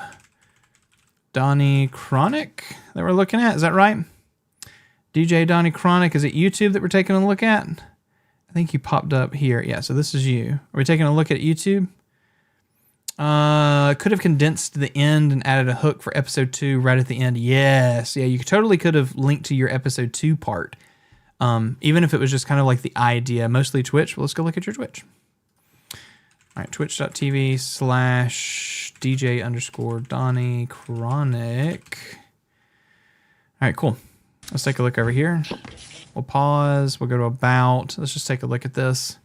Donnie Chronic that we're looking at. Is that right? DJ Donnie Chronic. Is it YouTube that we're taking a look at? I think you popped up here. Yeah, so this is you. Are we taking a look at YouTube? Could have condensed the end and added a hook for episode 2 right at the end. Yes. Yeah, you totally could have linked to your episode 2 part. Even if it was just kind of like the idea. Mostly Twitch. Well, let's go look at your Twitch. All right, twitch.tv/DJ_Donnie Chronic. All right, cool. Let's take a look over here. We'll pause. We'll go to about. Let's just take a look at this.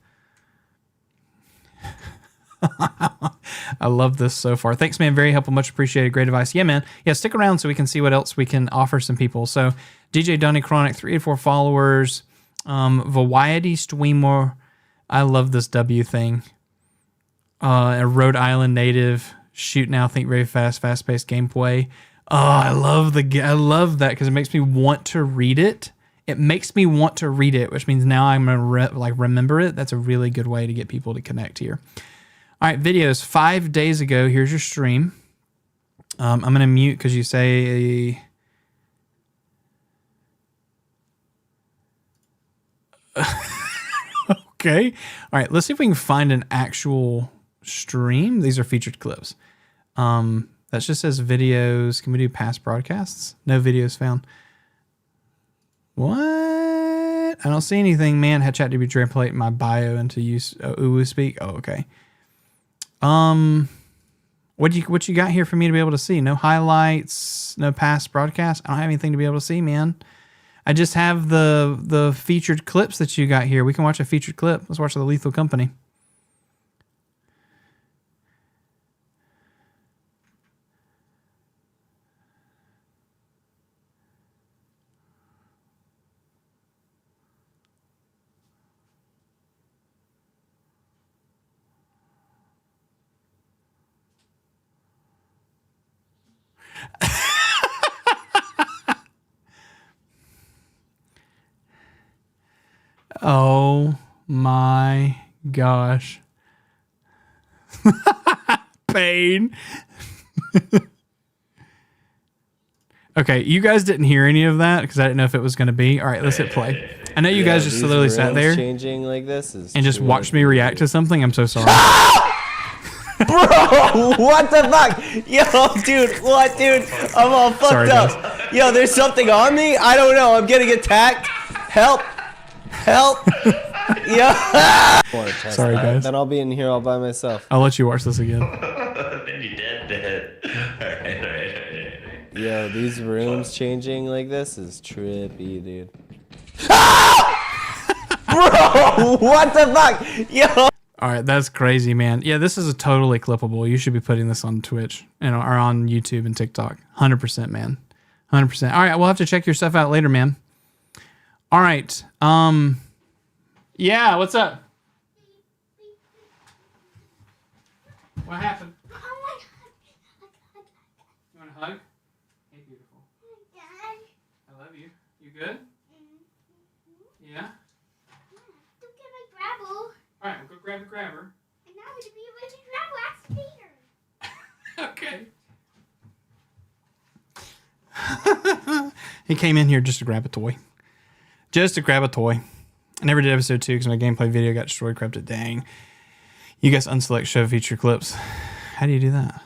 I love this so far. Thanks, man. Very helpful. Much appreciated. Great advice. Yeah, man. Yeah, stick around so we can see what else we can offer some people. So, DJ Donnie Chronic, 3 to 4 followers. Variety Streamer. I love this W thing. A Rhode Island native. Shoot now, think very fast, fast-paced gameplay. Oh, I love that because it makes me want to read it. It makes me want to read it, which means now I'm gonna remember it. That's a really good way to get people to connect here. All right, videos 5 days ago. Here's your stream. I'm gonna mute because you say. Okay. All right. Let's see if we can find an actual stream. These are featured clips. That just says videos. Can we do past broadcasts? No videos found. What? I don't see anything, man. Had ChatGPT translate my bio into Uwu speak. Oh, okay. What you got here for me to be able to see? No highlights, no past broadcasts. I don't have anything to be able to see, man. I just have the featured clips that you got here. We can watch a featured clip. Let's watch The Lethal Company. Oh my gosh. Pain. Okay, you guys didn't hear any of that because I didn't know if it was going to be. All right, let's hit play. I know you guys just literally sat there changing like this and just watched me react to something. I'm so sorry. Bro, what the fuck? Yo, dude, what, dude? I'm all fucked up. Yo, there's something on me? I don't know. I'm getting attacked. Help. Help. Yeah. Sorry, guys. Then I'll be in here all by myself. I'll let you watch this again. Then you dead. Alright. Yo, these rooms changing like this is trippy, dude. Bro, what the fuck? Yo. All right, that's crazy, man. Yeah, this is a totally clippable. You should be putting this on Twitch or on YouTube and TikTok. 100%, man. 100%. All right, we'll have to check your stuff out later, man. All right. Yeah, what's up? What happened? You want a hug? Hey, beautiful. I love you. You good? Yeah? All right, we'll go grab the grabber. And now we're to be able to grab wax Peter. Okay. He came in here just to grab a toy. Just to grab a toy. I never did episode 2 because my gameplay video got destroyed. Corrupted. Dang. You guys unselect show feature clips. How do you do that?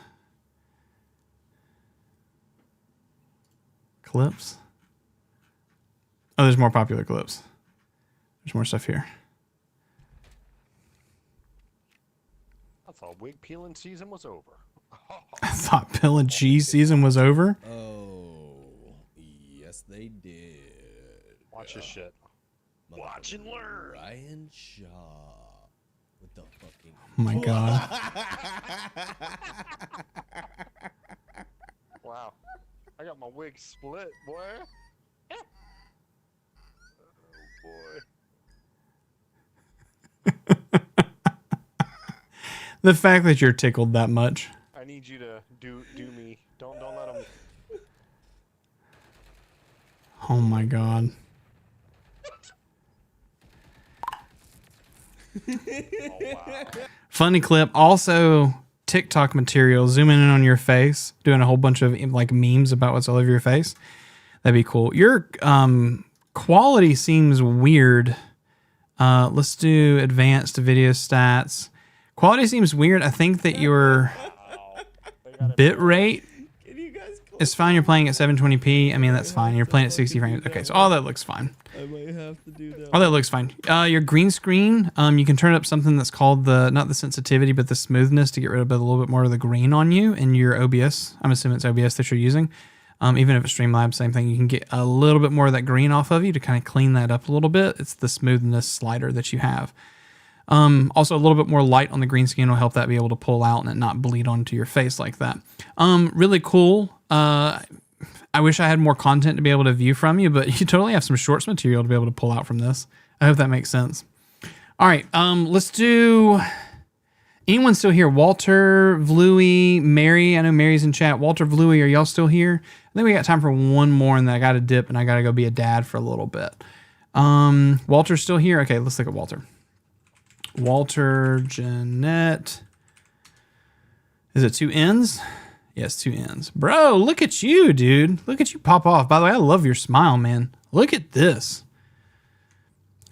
Clips? Oh, there's more popular clips. There's more stuff here. I thought wig peeling season was over. I thought Pill and Cheese season was over. Oh, yes, they did. Watch this shit. Watch and learn. Ryan Shaw with the fucking. Oh my god. Wow. I got my wig split, boy. Oh, boy. The fact that you're tickled that much. I need you to do me. Don't let them. Oh my god. Oh, wow. Funny clip. Also, TikTok material. Zooming in on your face. Doing a whole bunch of like memes about what's all over your face. That'd be cool. Your quality seems weird. Let's do advanced video stats. Quality seems weird. I think that your bit rate is fine. You're playing at 720p. I mean, that's fine. You're playing at 60 frames. Okay, so all that looks fine. I might have to do that. All that looks fine. Your green screen, you can turn up something that's called not the sensitivity, but the smoothness to get rid of a little bit more of the green on you in your OBS. I'm assuming it's OBS that you're using. Even if it's Streamlabs, same thing. You can get a little bit more of that green off of you to kind of clean that up a little bit. It's the smoothness slider that you have. Also, a little bit more light on the green screen will help that be able to pull out and it not bleed onto your face like that. Really cool. I wish I had more content to be able to view from you, but you totally have some shorts material to be able to pull out from this. I hope that makes sense. All right, let's do... Anyone still here? Walter, Vlooey, Mary. I know Mary's in chat. Walter, Vlooey, are y'all still here? I think we got time for one more, and then I got to dip, and I got to go be a dad for a little bit. Walter's still here? Okay, let's look at Walter. Walter, Jeanette. Is it 2 N's? Yes, 2 N's. Bro, look at you, dude. Look at you pop off. By the way, I love your smile, man. Look at this.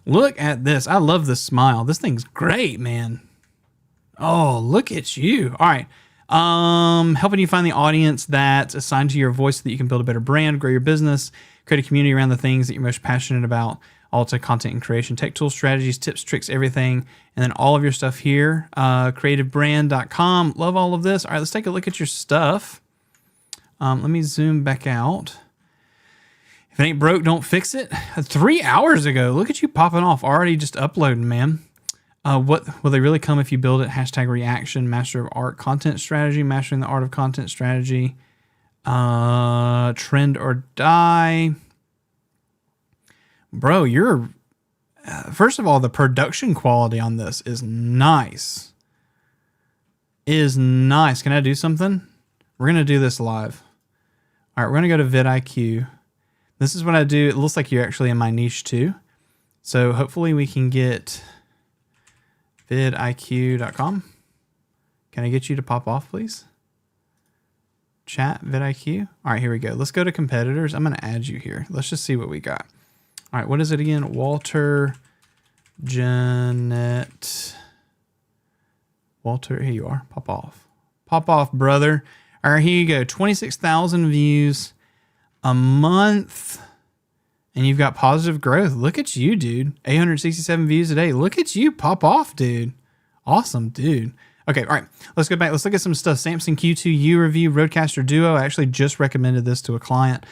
Look at this. I love this smile. This thing's great, man. Oh, look at you. All right. Helping you find the audience that's assigned to your voice so that you can build a better brand, grow your business, create a community around the things that you're most passionate about. All to content and creation, tech tools, strategies, tips, tricks, everything. And then all of your stuff here. Creativebrand.com. Love all of this. All right, let's take a look at your stuff. Let me zoom back out. If it ain't broke, don't fix it. 3 hours ago. Look at you popping off. Already just uploading, man. What will they really come if you build it? Hashtag reaction, master of art, content strategy, mastering the art of content strategy. Trend or die. Bro, you're... first of all, the production quality on this is nice. Is nice. Can I do something? We're going to do this live. All right, we're going to go to vidIQ. This is what I do. It looks like you're actually in my niche too. So hopefully we can get vidIQ.com. Can I get you to pop off, please? Chat, vidIQ. All right, here we go. Let's go to competitors. I'm going to add you here. Let's just see what we got. All right, what is it again? Walter, Jeanette. Walter, here you are. Pop off. Pop off, brother. All right, here you go. 26,000 views a month and you've got positive growth. Look at you, dude. 867 views a day. Look at you pop off, dude. Awesome, dude. Okay, all right. Let's go back. Let's look at some stuff. Samsung Q2U review, Rodecaster Duo. I actually just recommended this to a client,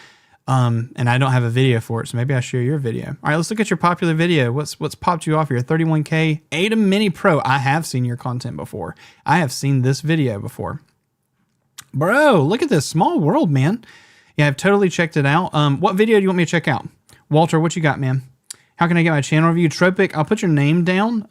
and I don't have a video for it, so maybe I'll share your video. All right, let's look at your popular video. What's popped you off here? 31K Ada Mini Pro. I have seen your content before. I have seen this video before. Bro, look at this. Small world, man. Yeah, I've totally checked it out. What video do you want me to check out? Walter, what you got, man? How can I get my channel review? Tropic, I'll put your name down,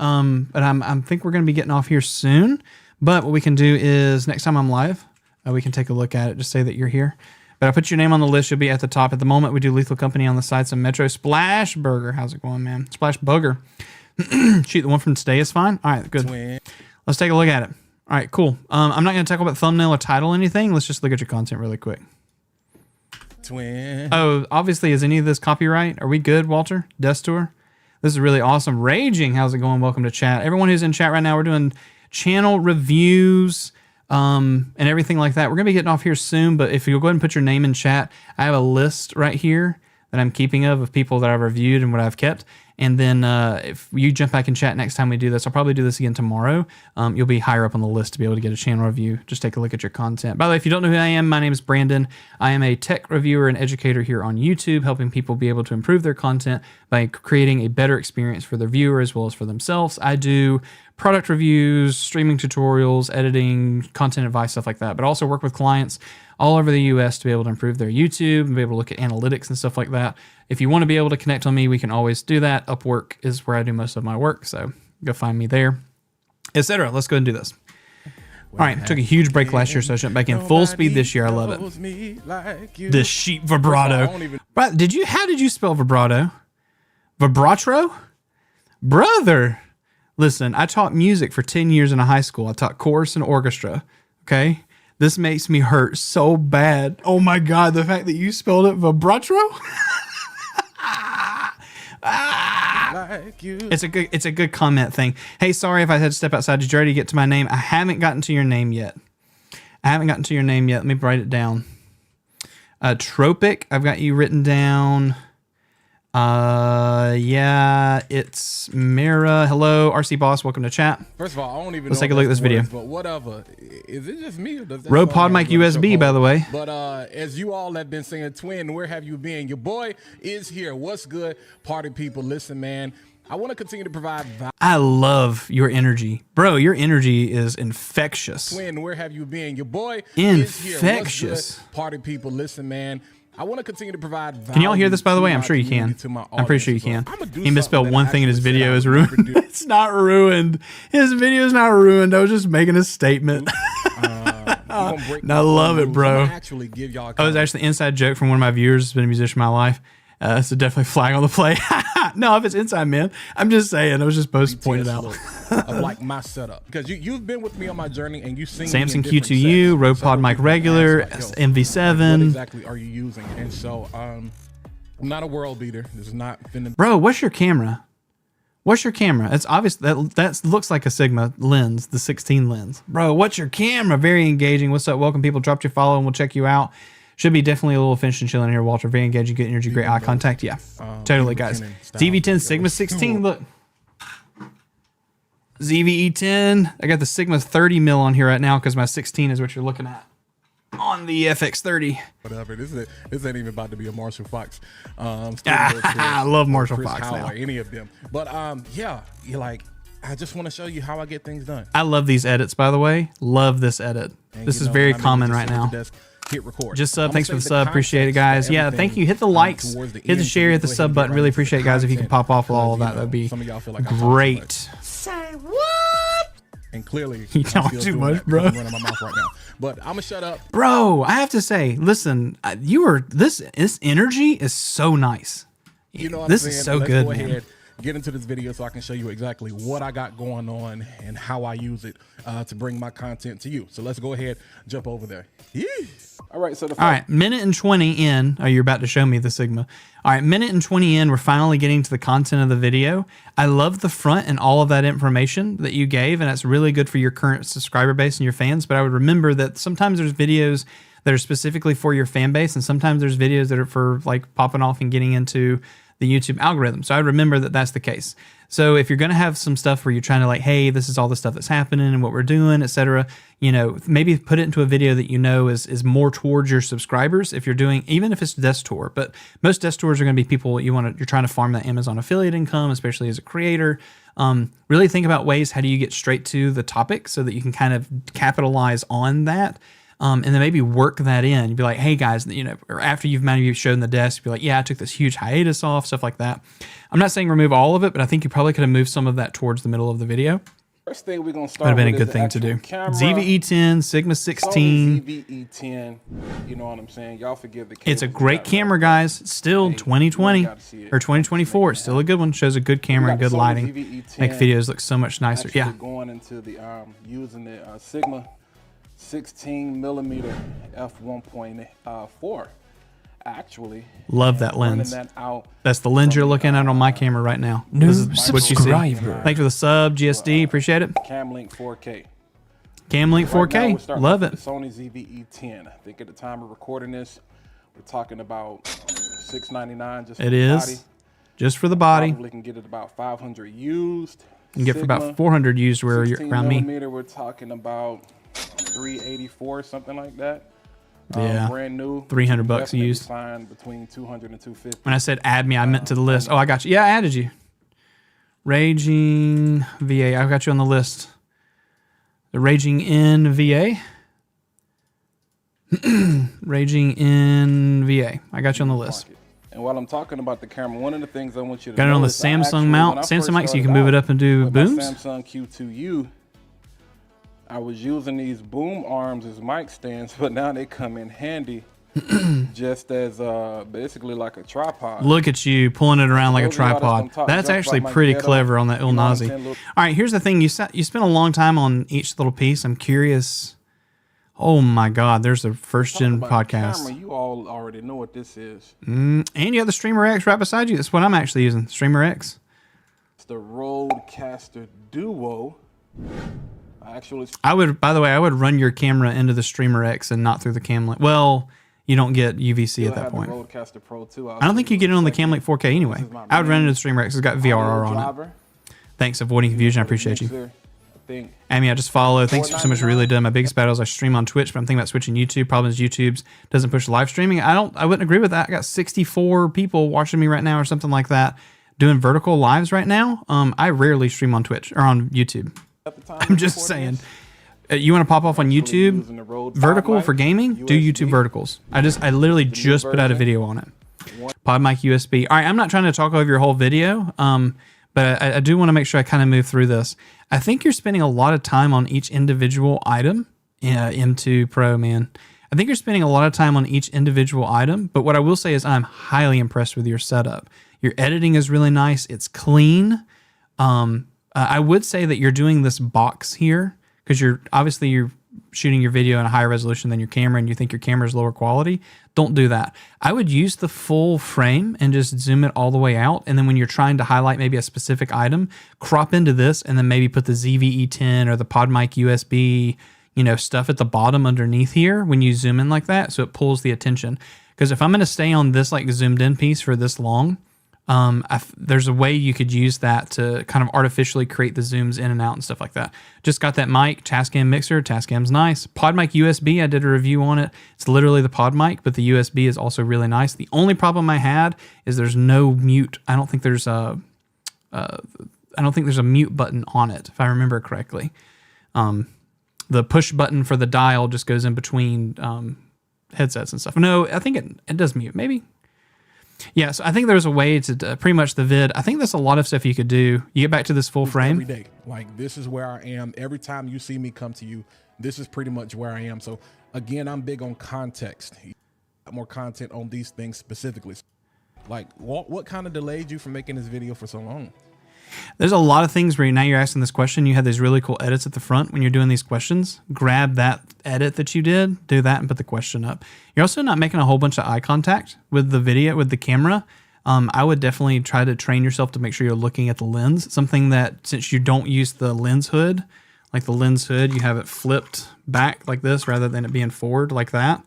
but I think we're going to be getting off here soon. But what we can do is next time I'm live, we can take a look at it. Just say that you're here. But I'll put your name on the list. You'll be at the top. At the moment, we do Lethal Company on the side. Some Metro Splash Burger. How's it going, man? Splash Bugger. Shoot, the one from today is fine? All right, good. Let's take a look at it. All right, cool. I'm not going to talk about thumbnail or title or anything. Let's just look at your content really quick. Oh, obviously, is any of this copyright? Are we good, Walter? Death Tour? This is really awesome. Raging, how's it going? Welcome to chat. Everyone who's in chat right now, we're doing channel reviews and everything like that. We're going to be getting off here soon, but if you'll go ahead and put your name in chat, I have a list right here that I'm keeping of people that I've reviewed and what I've kept. And then if you jump back in chat next time we do this, I'll probably do this again tomorrow. You'll be higher up on the list to be able to get a channel review. Just take a look at your content. By the way, if you don't know who I am, my name is Brandon. I am a tech reviewer and educator here on YouTube, helping people be able to improve their content by creating a better experience for their viewer as well as for themselves. I do product reviews, streaming tutorials, editing, content advice, stuff like that, but also work with clients all over the US to be able to improve their YouTube and be able to look at analytics and stuff like that. If you want to be able to connect on me, we can always do that. Upwork is where I do most of my work, so go find me there, etc. Let's go and do this. All right, took a huge break last year, so I jumped back in full speed this year. I love it. The sheep vibrato. How did you spell vibrato? Vibratro? Brother. Listen, I taught music for 10 years in a high school. I taught chorus and orchestra, okay? This makes me hurt so bad. Oh my God, the fact that you spelled it vibratro? It's a good comment thing. Hey, sorry if I had to step outside. Did you already get to my name? I haven't gotten to your name yet. Let me write it down. Tropic, I've got you written down. Yeah, it's Mira. Hello, RC Boss. Welcome to chat. First of all, I don't even Let's know take a look at this video. But whatever. Is it just me or does that Rode Pod Mic USB, by the way. But as you all have been saying, Twin, where have you been? Your boy is here. What's good, party people? Listen, man. I want to continue to provide value. I love your energy. Bro, your energy is infectious. Twin, where have you been? Your boy infectious. is here. What's good, party people? Listen, man. I want to continue to provide value. Can y'all hear this, by the way? I'm sure you can. I'm pretty sure you can. He misspelled one thing and his video is ruined. It's not ruined. His video is not ruined. I was just making a statement. I love it, bro. That was actually an inside joke from one of my viewers who's been a musician my life. So definitely flag on the play. No, if it's inside, man. I'm just saying. I was just supposed to point it out. Of like my setup, because you've been with me on my journey and you've seen Samsung Q2U, Rode Pod Mic Regular, MV7. What exactly are you using? And so I'm not a world beater. This is not finna. Bro, what's your camera? It's obvious that looks like a Sigma lens, the 16 lens. Bro, what's your camera? Very engaging. What's up? Welcome, people. Drop your follow and we'll check you out. Should be definitely a little finished and chilling here, Walter. Very engaging, good energy, great eye contact. Yeah, totally, guys. ZV10 Sigma 16. Look, ZVE10. I got the Sigma 30 mil on here right now because my 16 is what you're looking at on the FX30. Whatever. This ain't even about to be a Marshall Fox. I love Marshall Fox now. Or any of them. But yeah, you're like, I just want to show you how I get things done. I love these edits, by the way. Love this edit. And this is very common right now. Hit record. Just sub. Thanks for the sub. Appreciate it, guys. Yeah, thank you. Hit the likes, hit the share, hit the sub button. Really appreciate it, guys. If you can pop off with all of that, that'd be great. Say what? And clearly, you talk too much, bro. I'm running my mouth right now. But I'm gonna shut up, bro. I have to say, listen, this energy is so nice. You know, this is so good, man. Get into this video so I can show you exactly what I got going on and how I use it to bring my content to you. So let's go ahead, jump over there. All right, so all right, minute and 20 in. Oh, you're about to show me the Sigma. All right, minute and 20 in. We're finally getting to the content of the video. I love the front and all of that information that you gave, and that's really good for your current subscriber base and your fans. But I would remember that sometimes there's videos that are specifically for your fan base, and sometimes there's videos that are for like popping off and getting into the YouTube algorithm. So I remember that that's the case. So if you're going to have some stuff where you're trying to like, hey, this is all the stuff that's happening and what we're doing, etc., you know, maybe put it into a video that you know is more towards your subscribers. If you're doing, even if it's desk tour, but most desk tours are going to be people you're trying to farm that Amazon affiliate income, especially as a creator. Really think about ways, how do you get straight to the topic so that you can kind of capitalize on that. And then maybe work that in. You'd be like, hey guys, you know, or after you've maybe shown the desk, you'd be like, yeah, I took this huge hiatus off, stuff like that. I'm not saying remove all of it, but I think you probably could have moved some of that towards the middle of the video. First thing we're gonna start. Would have been a with good is thing the to do. actual camera. ZV-E10, Sigma 16. Sony ZV-E10. You know what I'm saying? Y'all forgive the. It's a cables great got camera, right guys. Still Hey, 2020 you gotta see it. or 2024. It's still a good one. Shows a good camera and got good the Sony lighting. ZV-E10 Make videos look so much nicer. actually Yeah. Going into the using the Sigma 16 millimeter f1.4. Actually, Love that and running lens. that out That's the lens you're looking at on my camera right now. This is what you see. Thanks for the sub, GSD. Appreciate it. Camlink 4K. Camlink Right now, 4K. we're starting Love off it. with the Sony ZV-E10. I think at the time of recording this, we're talking about $699 just for It the is. body. Just for the body. Probably can get it about 500 used. You can get for about Sigma, 400 used where you're 16 around me. millimeter, we're talking about 384, something like that. Yeah. Brand new. $300 Definitely used. Find between 200 and 250. When I said add me, I meant to the list. Oh, I got you. Yeah, I added you. Raging VA. I got you on the list. The Raging in VA. Raging in VA. I got you on the list. And while I'm talking about the camera, one of the things I want you to Got it on the notice, I Samsung actually, mount. when I Samsung first mic, so you can started move it out up and do with my booms. Samsung Q2U, I was using these boom arms as mic stands, but now they come in handy just as basically like a tripod. Look at you pulling it around like a Those of y'all that's tripod. gonna talk That's junk actually about my pretty ghetto, clever on that you know what I'm Nazi. saying? Look- All right, here's the thing. You spent a long time on each little piece. I'm curious. Oh my God, there's a first gen Talking about podcast. camera, you all already know what this is. And you have the Streamer X right beside you. That's what I'm actually using. Streamer X. It's the Rodecaster Duo. Actually, By the way, I would run your camera into the Streamer X and not through the Camlink. Well, you don't get UVC still at that have point. the Rodecaster Pro 2. I don't think you get it on the Camlink 4K anyway. This is my I would run main into the Streamer X. It's got VRR on it. driver. Thanks, avoiding confusion. I appreciate you. Mixer, I think. Amy, I just follow. Thanks so much for really doing. My biggest battle is I stream on Twitch, but I'm thinking about switching YouTube. Problem is YouTube's doesn't push live streaming. I wouldn't agree with that. I got 64 people watching me right now or something like that doing vertical lives right now. I rarely stream on Twitch or on YouTube. At the time I'm of just recording saying. this, You want to pop off on YouTube using the Rode vertical PodMic, for gaming? Do YouTube USB. verticals. I literally just put out a version. video on it. PodMic USB. All right, I'm not trying to talk over your whole video, but I do want to make sure I kind of move through this. I think you're spending a lot of time on each individual item. M2 Pro, man. I think you're spending a lot of time on each individual item, but what I will say is I'm highly impressed with your setup. Your editing is really nice. It's clean. I would say that you're doing this box here because you're shooting your video in a higher resolution than your camera and you think your camera is lower quality. Don't do that. I would use the full frame and just zoom it all the way out. And then when you're trying to highlight maybe a specific item, crop into this and then maybe put the ZV-E10 or the PodMic USB, stuff at the bottom underneath here when you zoom in like that. So it pulls the attention. Because if I'm going to stay on this like zoomed in piece for this long, there's a way you could use that to kind of artificially create the zooms in and out and stuff like that. Just got that mic, Tascam mixer. Tascam's nice. PodMic USB, I did a review on it. It's literally the PodMic, but the USB is also really nice. The only problem I had is there's no mute. I don't think there's a mute button on it, if I remember correctly. The push button for the dial just goes in between headsets and stuff. No, I think it does mute, maybe. Yeah, so I think there's a way to pretty much the vid. I think there's a lot of stuff you could do. You get back to this full frame. Every day. Like, this is where I am. Every time you see me come to you, this is pretty much where I am. So, again, I'm big on context. More content on these things specifically. Like, what kind of delayed you from making this video for so long? There's a lot of things where now you're asking this question. You have these really cool edits at the front when you're doing these questions. Grab that edit that you did, do that, and put the question up. You're also not making a whole bunch of eye contact with the video, with the camera. I would definitely try to train yourself to make sure you're looking at the lens. Something that, since you don't use the lens hood, like the lens hood, you have it flipped back like this rather than it being forward like that.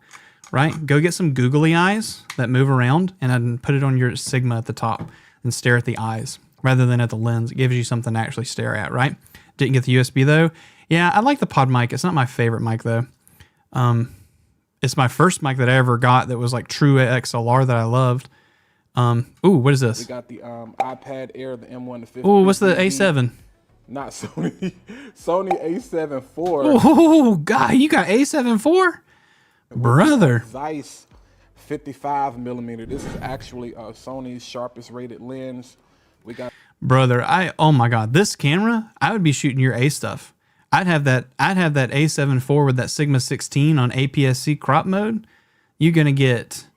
right? Go get some googly eyes that move around and then put it on your Sigma at the top and stare at the eyes rather than at the lens. It gives you something to actually stare at, right? Didn't get the USB though. Yeah, I like the pod mic. It's not my favorite mic though. It's my first mic that I ever got that was like true XLR that I loved. Ooh, what is this? We got the iPad Air, the M1 to 50. Ooh, what's the A7? Not Sony. Sony A7 IV. Oh, God, you got A7 IV? Brother. Zeiss 55 millimeter. This is actually Sony's sharpest rated lens. We got Brother, oh my God, this camera, I would be shooting your A stuff. I'd have that A7 IV with that Sigma 16 on APS-C crop mode. You're gonna get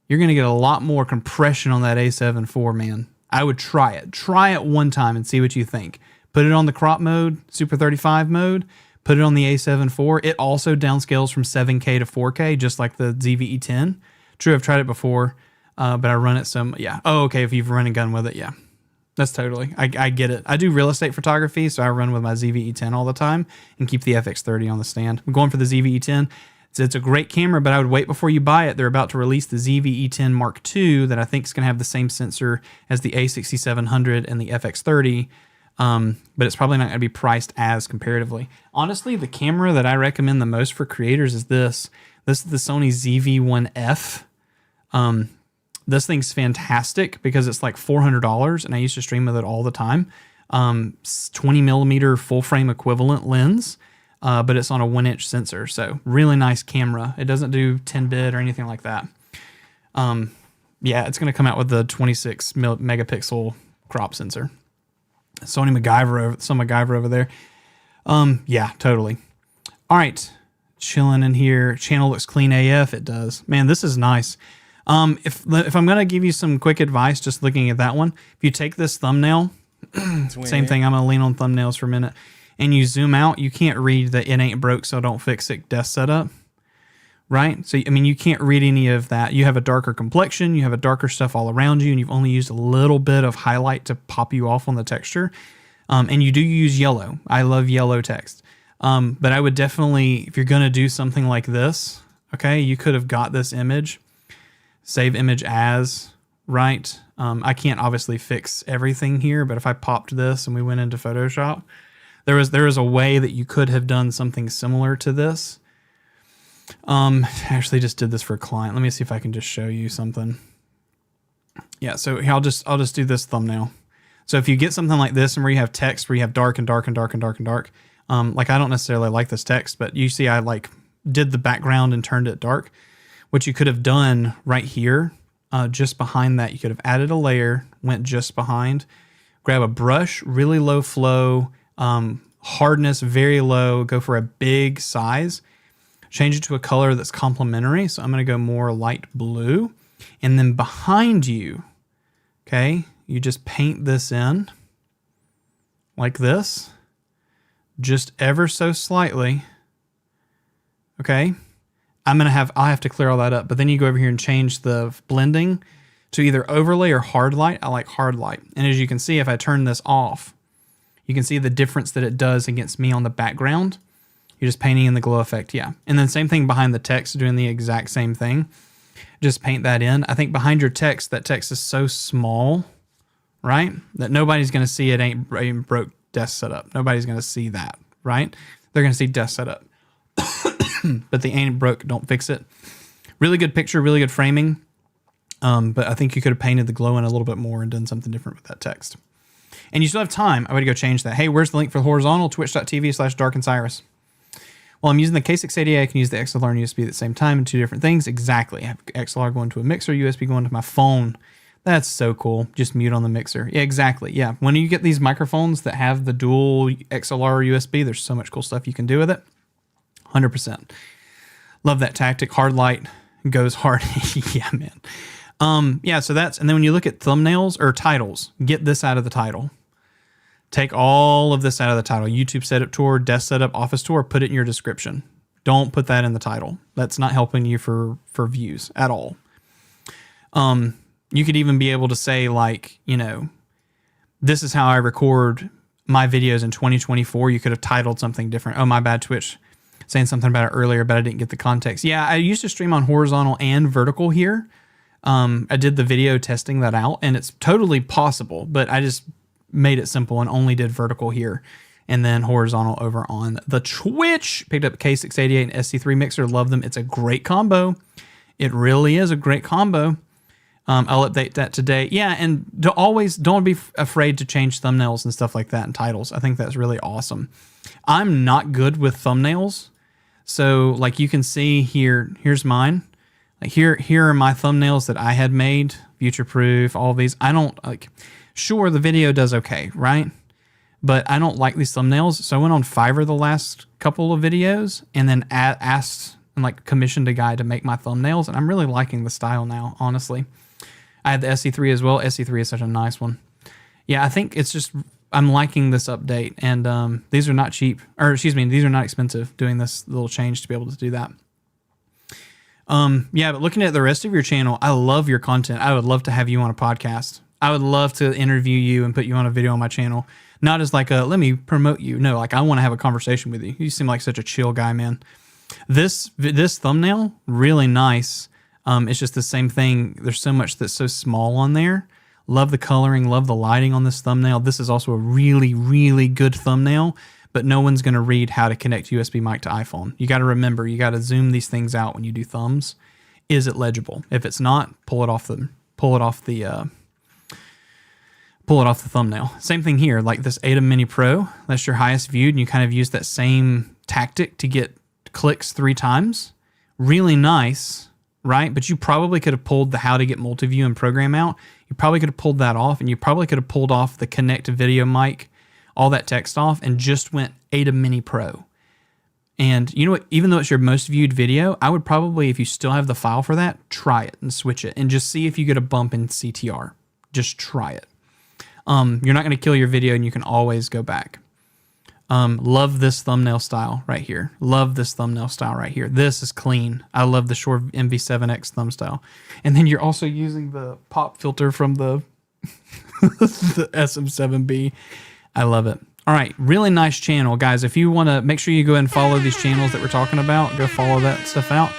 a lot more compression on that A7 IV, man. I would try it. Try it one time and see what you think. Put it on the crop mode, Super 35 mode. Put it on the A7 IV. It also downscales from 7K to 4K, just like the ZVE10. True, I've tried it before, but I run it some. Yeah. Oh, okay. If you've run a gun with it, yeah. That's totally. I get it. I do real estate photography, so I run with my ZVE10 all the time and keep the FX30 on the stand. I'm going for the ZVE10. It's a great camera, but I would wait before you buy it. They're about to release the ZVE10 Mark II that I think is going to have the same sensor as the A6700 and the FX30, but it's probably not going to be priced as comparatively. Honestly, the camera that I recommend the most for creators is this. This is the Sony ZV-1F. This thing's fantastic because it's like $400 and I used to stream with it all the time. 20 millimeter full frame equivalent lens, but it's on a 1-inch sensor. So really nice camera. It doesn't do 10-bit or anything like that. Yeah, it's going to come out with the 26 megapixel crop sensor. Sony MacGyver over there. Yeah, totally. All right. Chilling in here. Channel looks clean AF. It does. Man, this is nice. If I'm going to give you some quick advice, just looking at that one, if you take this thumbnail, same thing, I'm going to lean on thumbnails for a minute, and you zoom out, you can't read the "it ain't broke, so don't fix it" desk setup, right? So, I mean, you can't read any of that. You have a darker complexion, you have a darker stuff all around you, and you've only used a little bit of highlight to pop you off on the texture. And you do use yellow. I love yellow text. But I would definitely, if you're going to do something like this, okay, you could have got this image, save image as, right? I can't obviously fix everything here, but if I popped this and we went into Photoshop, there was a way that you could have done something similar to this. I actually just did this for a client. Let me see if I can just show you something. Yeah, so here, I'll just do this thumbnail. So if you get something like this and where you have text, where you have dark and dark and dark and dark and dark, like I don't necessarily like this text, but you see I like did the background and turned it dark. What you could have done right here, just behind that, you could have added a layer, went just behind, grab a brush, really low flow, hardness very low, go for a big size, change it to a color that's complementary. So I'm going to go more light blue. And then behind you, okay, you just paint this in like this, just ever so slightly, okay? I'll have to clear all that up, but then you go over here and change the blending to either overlay or hard light. I like hard light. And as you can see, if I turn this off, you can see the difference that it does against me on the background. You're just painting in the glow effect, yeah. And then same thing behind the text, doing the exact same thing. Just paint that in. I think behind your text, that text is so small, right? That nobody's going to see it ain't broke desk setup. Nobody's going to see that, right? They're going to see desk setup. But the ain't broke, don't fix it. Really good picture, really good framing. But I think you could have painted the glow in a little bit more and done something different with that text. And you still have time. I would go change that. Hey, where's the link for the horizontal? Twitch.tv/darkandcyrus. Well, I'm using the K680. I can use the XLR and USB at the same time in two different things. Exactly. I have XLR going to a mixer, USB going to my phone. That's so cool. Just mute on the mixer. Yeah, exactly. Yeah. When you get these microphones that have the dual XLR USB, there's so much cool stuff you can do with it. 100%. Love that tactic. Hard light goes hard. Yeah, man. Yeah, so that's, and then when you look at thumbnails or titles, get this out of the title. Take all of this out of the title. YouTube setup tour, desk setup, office tour, put it in your description. Don't put that in the title. That's not helping you for views at all. You could even be able to say like, you know, this is how I record my videos in 2024. You could have titled something different. Oh, my bad, Twitch. saying something about it earlier, but I didn't get the context. Yeah, I used to stream on horizontal and vertical here. I did the video testing that out, and it's totally possible, but I just made it simple and only did vertical here. And then horizontal over on the Twitch. Picked up a K688 and SC3 mixer. Love them. It's a great combo. It really is a great combo. I'll update that today. Yeah, and don't be afraid to change thumbnails and stuff like that and titles. I think that's really awesome. I'm not good with thumbnails. So like you can see here, here's mine. Like here are my thumbnails that I had made. Future proof, all these. I don't like, sure the video does okay, right? But I don't like these thumbnails. So I went on Fiverr the last couple of videos and then asked and like commissioned a guy to make my thumbnails. And I'm really liking the style now, honestly. I had the SC3 as well. SC3 is such a nice one. Yeah, I think it's just, I'm liking this update. And these are not cheap, or excuse me, these are not expensive, doing this little change to be able to do that. Yeah, but looking at the rest of your channel, I love your content. I would love to have you on a podcast. I would love to interview you and put you on a video on my channel. Not as like let me promote you. No, like I want to have a conversation with you. You seem like such a chill guy, man. This thumbnail, really nice. It's just the same thing. There's so much that's so small on there. Love the coloring, love the lighting on this thumbnail. This is also a really, really good thumbnail, but no one's going to read how to connect USB mic to iPhone. You got to remember, you got to zoom these things out when you do thumbs. Is it legible? If it's not, pull it off the thumbnail. Same thing here, like this ATEM Mini Pro, that's your highest viewed, and you kind of use that same tactic to get clicks 3 times. Really nice, right? But you probably could have pulled the how to get multi-view and program out. You probably could have pulled that off, and you probably could have pulled off the connect video mic, all that text off, and just went ATEM Mini Pro. And you know what? Even though it's your most viewed video, I would probably, if you still have the file for that, try it and switch it and just see if you get a bump in CTR. Just try it. You're not going to kill your video, and you can always go back. Love this thumbnail style right here. Love this thumbnail style right here. This is clean. I love the Shure MV7X thumb style. And then you're also using the pop filter from the, the SM7B. I love it. All right, really nice channel, guys. If you want to, make sure you go and follow these channels that we're talking about. Go follow that stuff out.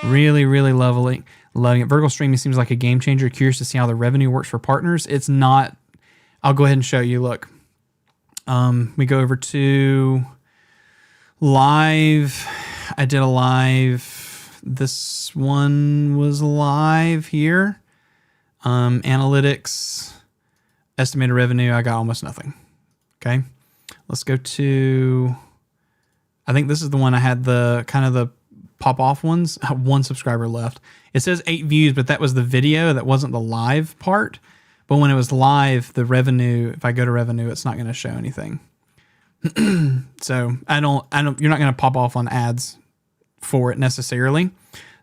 Really, really lovely. Loving it. Vertical streaming seems like a game changer. Curious to see how the revenue works for partners. It's not. I'll go ahead and show you. Look. We go over to live. I did a live. This one was live here. Analytics. Estimated revenue. I got almost nothing. Okay. Let's go to, I think this is the one I had the kind of the pop off ones. I have 1 subscriber left. It says 8 views, but that was the video. That wasn't the live part. But when it was live, the revenue, if I go to revenue, it's not going to show anything. So I don't, you're not going to pop off on ads for it necessarily.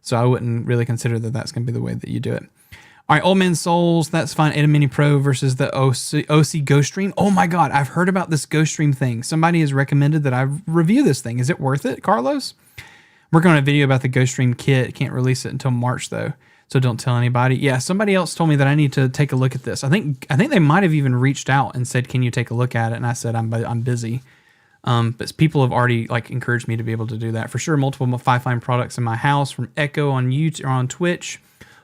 So I wouldn't really consider that that's going to be the way that you do it. All right, Old Man Souls, that's fine. ATEM Mini Pro versus the OC Ghost Stream. Oh my God, I've heard about this Ghost Stream thing. Somebody has recommended that I review this thing. Is it worth it, Carlos? Working on a video about the Ghost Stream kit. Can't release it until March though, so don't tell anybody. Yeah, somebody else told me that I need to take a look at this. I think they might have even reached out and said, "Can you take a look at it?" And I said, "I'm busy." But people have already like encouraged me to be able to do that for sure. Multiple Fi-Fi products in my house from Echo on YouTube or on Twitch.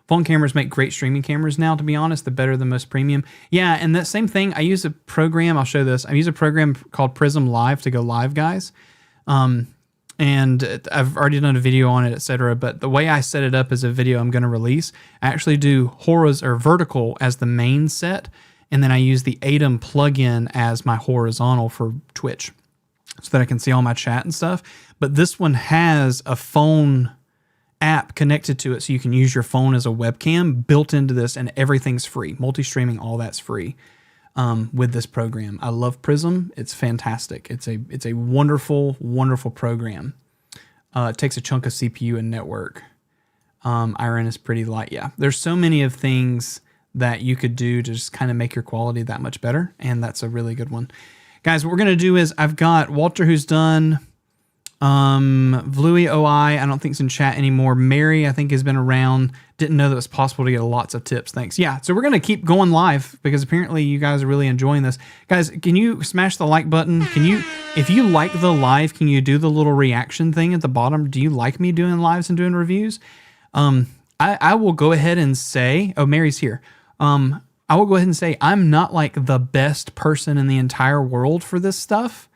Phone cameras make great streaming cameras now, to be honest. The better, the most premium. Yeah, and that same thing, I use a program, I'll show this. I use a program called Prism Live to go live, guys. And I've already done a video on it, etc. But the way I set it up as a video I'm going to release, I actually do vertical as the main set, and then I use the ATEM plugin as my horizontal for Twitch so that I can see all my chat and stuff. But this one has a phone app connected to it, so you can use your phone as a webcam built into this, and everything's free. Multi-streaming, all that's free with this program. I love Prism. It's fantastic. It's a wonderful, wonderful program. It takes a chunk of CPU and network. Iron is pretty light. Yeah, there's so many of things that you could do to just kind of make your quality that much better, and that's a really good one. Guys, what we're going to do is I've got Walter who's done Vlui OI, I don't think it's in chat anymore. Mary, I think, has been around. Didn't know that it was possible to get lots of tips. Thanks. Yeah, so we're going to keep going live because apparently you guys are really enjoying this. Guys, can you smash the like button? Can you, if you like the live, can you do the little reaction thing at the bottom? Do you like me doing lives and doing reviews? I will go ahead and say, oh, Mary's here. I will go ahead and say I'm not like the best person in the entire world for this stuff.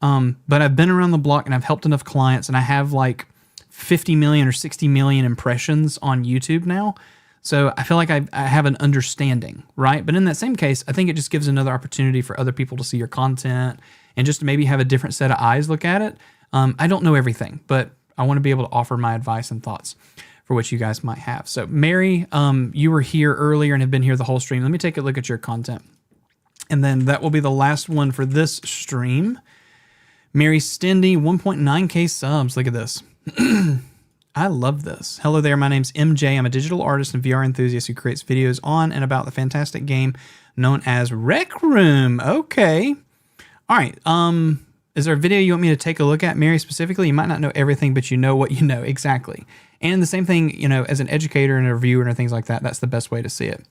But I've been around the block and I've helped enough clients and I have like 50 million or 60 million impressions on YouTube now. So I feel like I have an understanding, right? But in that same case, I think it just gives another opportunity for other people to see your content and just to maybe have a different set of eyes look at it. I don't know everything, but I want to be able to offer my advice and thoughts for what you guys might have. So Mary, you were here earlier and have been here the whole stream. Let me take a look at your content. And then that will be the last one for this stream. Mary Stindy, 1.9K subs. Look at this. I love this. Hello there. My name's MJ. I'm a digital artist and VR enthusiast who creates videos on and about the fantastic game known as Rec Room. Okay. All right. Is there a video you want me to take a look at, Mary, specifically? You might not know everything, but you know what you know. Exactly. And the same thing, you know, as an educator and a reviewer and things like that, that's the best way to see it.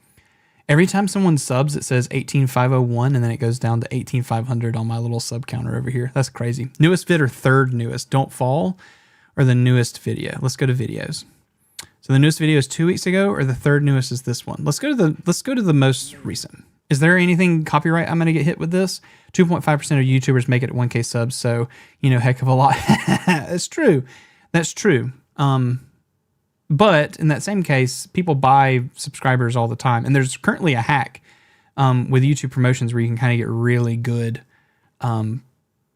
Every time someone subs, it says 18501, and then it goes down to 18500 on my little sub counter over here. That's crazy. Newest vid or third newest? Don't fall, or the newest video? Let's go to videos. So the newest video is 2 weeks ago, or the third newest is this one. Let's go to the most recent. Is there anything copyright I'm going to get hit with this? 2.5% of YouTubers make it at 1K subs, so, you know, heck of a lot. That's true. That's true. But in that same case, people buy subscribers all the time. And there's currently a hack with YouTube promotions where you can kind of get really good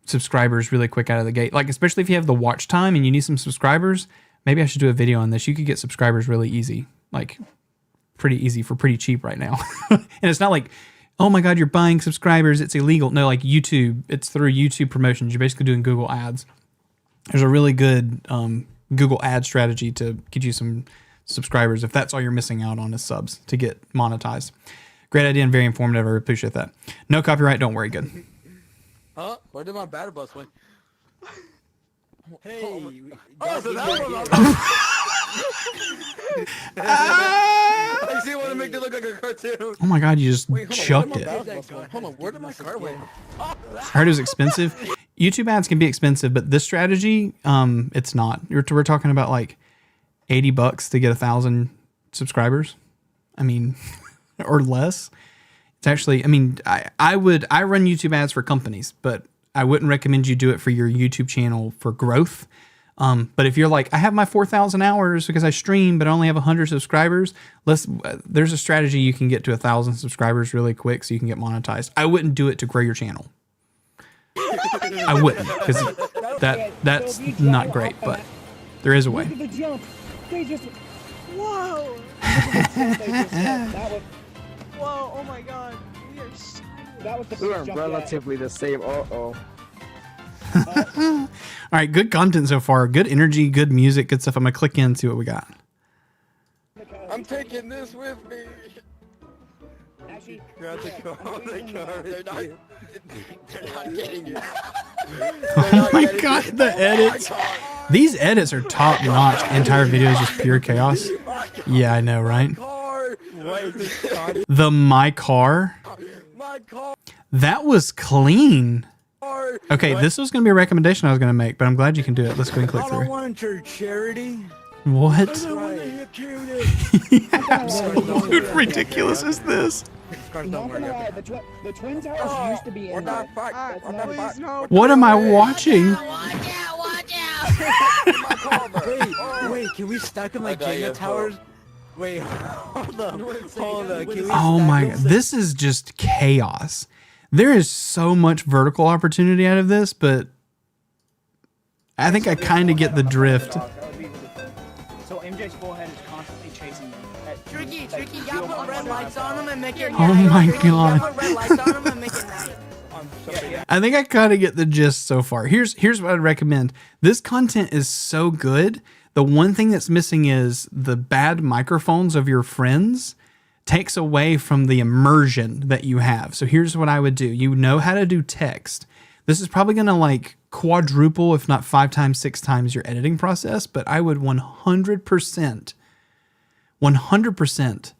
subscribers really quick out of the gate. Like, especially if you have the watch time and you need some subscribers, maybe I should do a video on this. You could get subscribers really easy, like pretty easy for pretty cheap right now. And it's not like, oh my God, you're buying subscribers, it's illegal. No, like YouTube, it's through YouTube promotions. You're basically doing Google ads. There's a really good Google ad strategy to get you some subscribers if that's all you're missing out on is subs to get monetized. Great idea and very informative. I appreciate that. No copyright, don't worry. Good. Huh? Where did my battle bus went? Hey. so that was I see want to make it look like a cartoon. Oh my God, you just chucked it. Hold on, where did my car went? I heard it was expensive. YouTube ads can be expensive, but this strategy, it's not. We're talking about like $80 to get 1,000 subscribers. I mean, or less. It's actually, I mean, I run YouTube ads for companies, but I wouldn't recommend you do it for your YouTube channel for growth. But if you're like, I have my 4,000 hours because I stream, but I only have 100 subscribers, there's a strategy you can get to 1,000 subscribers really quick so you can get monetized. I wouldn't do it to grow your channel. I wouldn't, because that's not great, but there is a way. Look at the jump. They just, whoa. Whoa, oh my God. We are so, that was the we first are jump relatively the same. All right, good content so far. Good energy, good music, good stuff. I'm going to click in, see what we got. I'm taking this with me. Actually, Grab the car. They're not getting it. Oh my God, the edits. These edits are top notch. Entire video is just pure chaos. Yeah, I know, right? The my car. That was clean. Okay, this was going to be a recommendation I was going to make, but I'm glad you can do it. Let's go and click through. I don't want your charity. What? Right. Absolute ridiculous is this? not gonna lie, the Twin Towers used to be in there. What am I watching? Watch out! Wait, can we stack them like Jenga towers? Wait, hold on. Can we Oh my God, this is just chaos. There is so much vertical opportunity out of this, but I think I kind of get the drift. So MJ's forehead is constantly chasing me. Tricky, you gotta put red lights on them and make it Oh my You gotta God. put red lights on them and make it night. I think I kind of get the gist so far. Here's what I'd recommend. This content is so good. The one thing that's missing is the bad microphones of your friends takes away from the immersion that you have. So here's what I would do. You know how to do text. This is probably going to like quadruple, if not 5 times, 6 times your editing process, but I would 100% 100%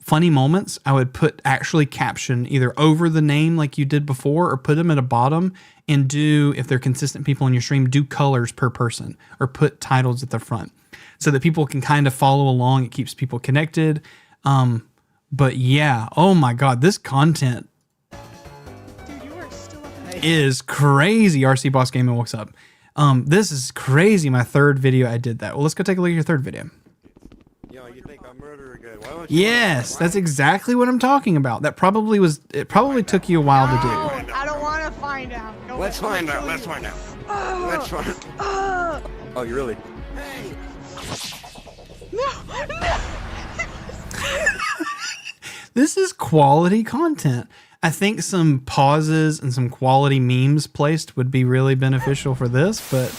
funny moments, I would put actually caption either over the name like you did before or put them at the bottom and do, if they're consistent people in your stream, do colors per person or put titles at the front so that people can kind of follow along. It keeps people connected. But yeah, oh my God, this content is crazy. RC Boss Gaming walks up. This is crazy. My third video I did that. Well, let's go take a look at your third video. Yo, you think I'm murderer good? Why don't you Yes, that's exactly what I'm talking about. It probably took you a while to do. I don't want to find out. No, Let's find out. Let's find out. Let's find out. Oh, you really? This is quality content. I think some pauses and some quality memes placed would be really beneficial for this, but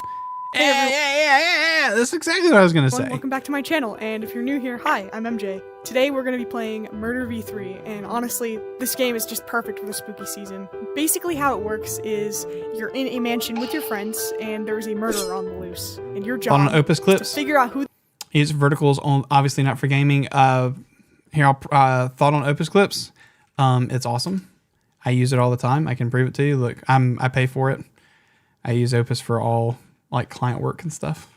yeah. That's exactly what I was going to say. Welcome back to my channel, and if you're new here, hi, I'm MJ. Today we're going to be playing Murder v3, and honestly, this game is just perfect for the spooky season. Basically how it works is you're in a mansion with your friends, and there's a murderer on the loose, and your job on Opus is Clips, to figure out who... Use verticals, on, obviously not for gaming. Here, I'll thought on Opus Clips. It's awesome. I use it all the time. I can prove it to you. Look, I pay for it. I use Opus for all like client work and stuff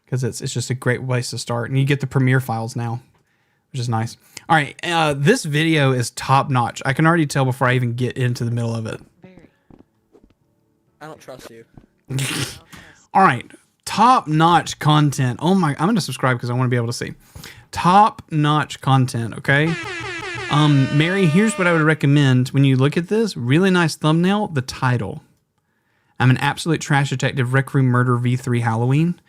because it's just a great place to start. And you get the Premiere files now, which is nice. All right, this video is top notch. I can already tell before I even get into the middle of it. I don't trust you. All right, top notch content. Oh my, I'm gonna subscribe because I want to be able to see top notch content. Okay. Mary, here's what I would recommend when you look at this. Really nice thumbnail, the title. I'm an absolute trash detective, Rec Room Murder V3 Halloween.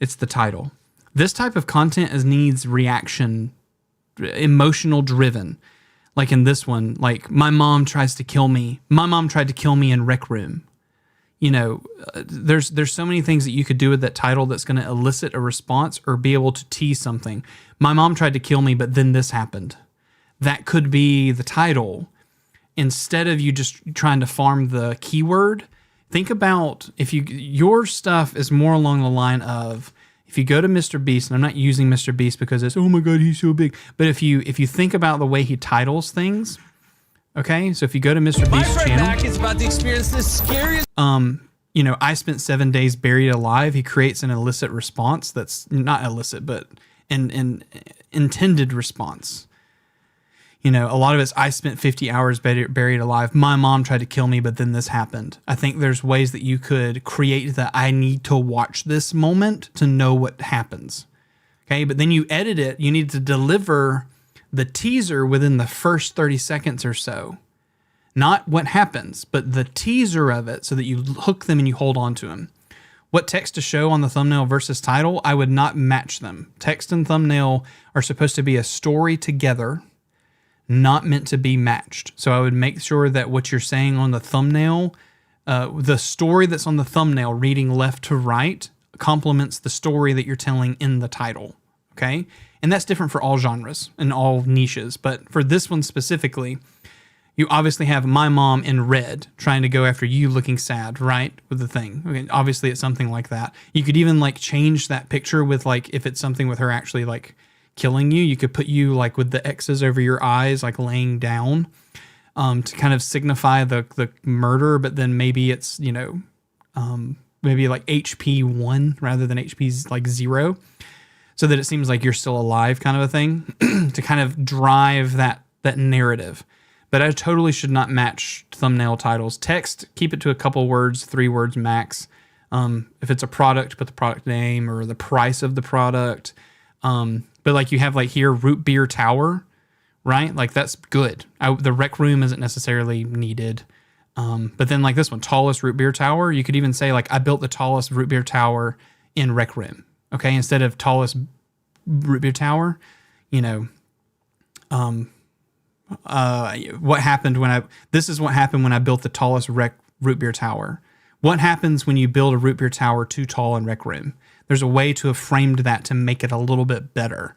It's the title. This type of content needs reaction, emotional driven. Like in this one, like my mom tries to kill me. My mom tried to kill me in Rec Room. You know, there's so many things that you could do with that title that's going to elicit a response or be able to tease something. My mom tried to kill me, but then this happened. That could be the title. Instead of you just trying to farm the keyword, think about if your stuff is more along the line of, if you go to Mr. Beast, and I'm not using Mr. Beast because it's, oh my God, he's so big. But if you think about the way he titles things, okay? So if you go to Mr. Beast's channel, back is about to experience the scariest. You know, I spent 7 days buried alive. He creates an illicit response that's not illicit, but an intended response. You know, a lot of it's, I spent 50 hours buried alive. My mom tried to kill me, but then this happened. I think there's ways that you could create the I need to watch this moment to know what happens. Okay, but then you edit it. You need to deliver the teaser within the first 30 seconds or so. Not what happens, but the teaser of it so that you hook them and you hold on to them. What text to show on the thumbnail versus title, I would not match them. Text and thumbnail are supposed to be a story together, not meant to be matched. So I would make sure that what you're saying on the thumbnail, the story that's on the thumbnail reading left to right complements the story that you're telling in the title, okay? And that's different for all genres and all niches. But for this one specifically, you obviously have my mom in red trying to go after you looking sad, right? With the thing. Okay, obviously it's something like that. You could even like change that picture with like, if it's something with her actually like killing you, you could put you like with the X's over your eyes, like laying down, to kind of signify the murder, but then maybe it's, you know, maybe like HP 1 rather than HP's like 0, so that it seems like you're still alive, kind of a thing, to kind of drive that narrative. But I totally should not match thumbnail titles. Text, keep it to a couple words, 3 words max. If it's a product, put the product name or the price of the product. But like you have like here, Root Beer Tower, right? Like that's good. The Rec Room isn't necessarily needed. But then like this one, tallest Root Beer Tower, you could even say like, I built the tallest Root Beer Tower in Rec Room. Okay. Instead of tallest Root Beer Tower, you know, what happened when this is what happened when I built the tallest Root Beer Tower. What happens when you build a Root Beer Tower too tall in Rec Room? There's a way to have framed that to make it a little bit better,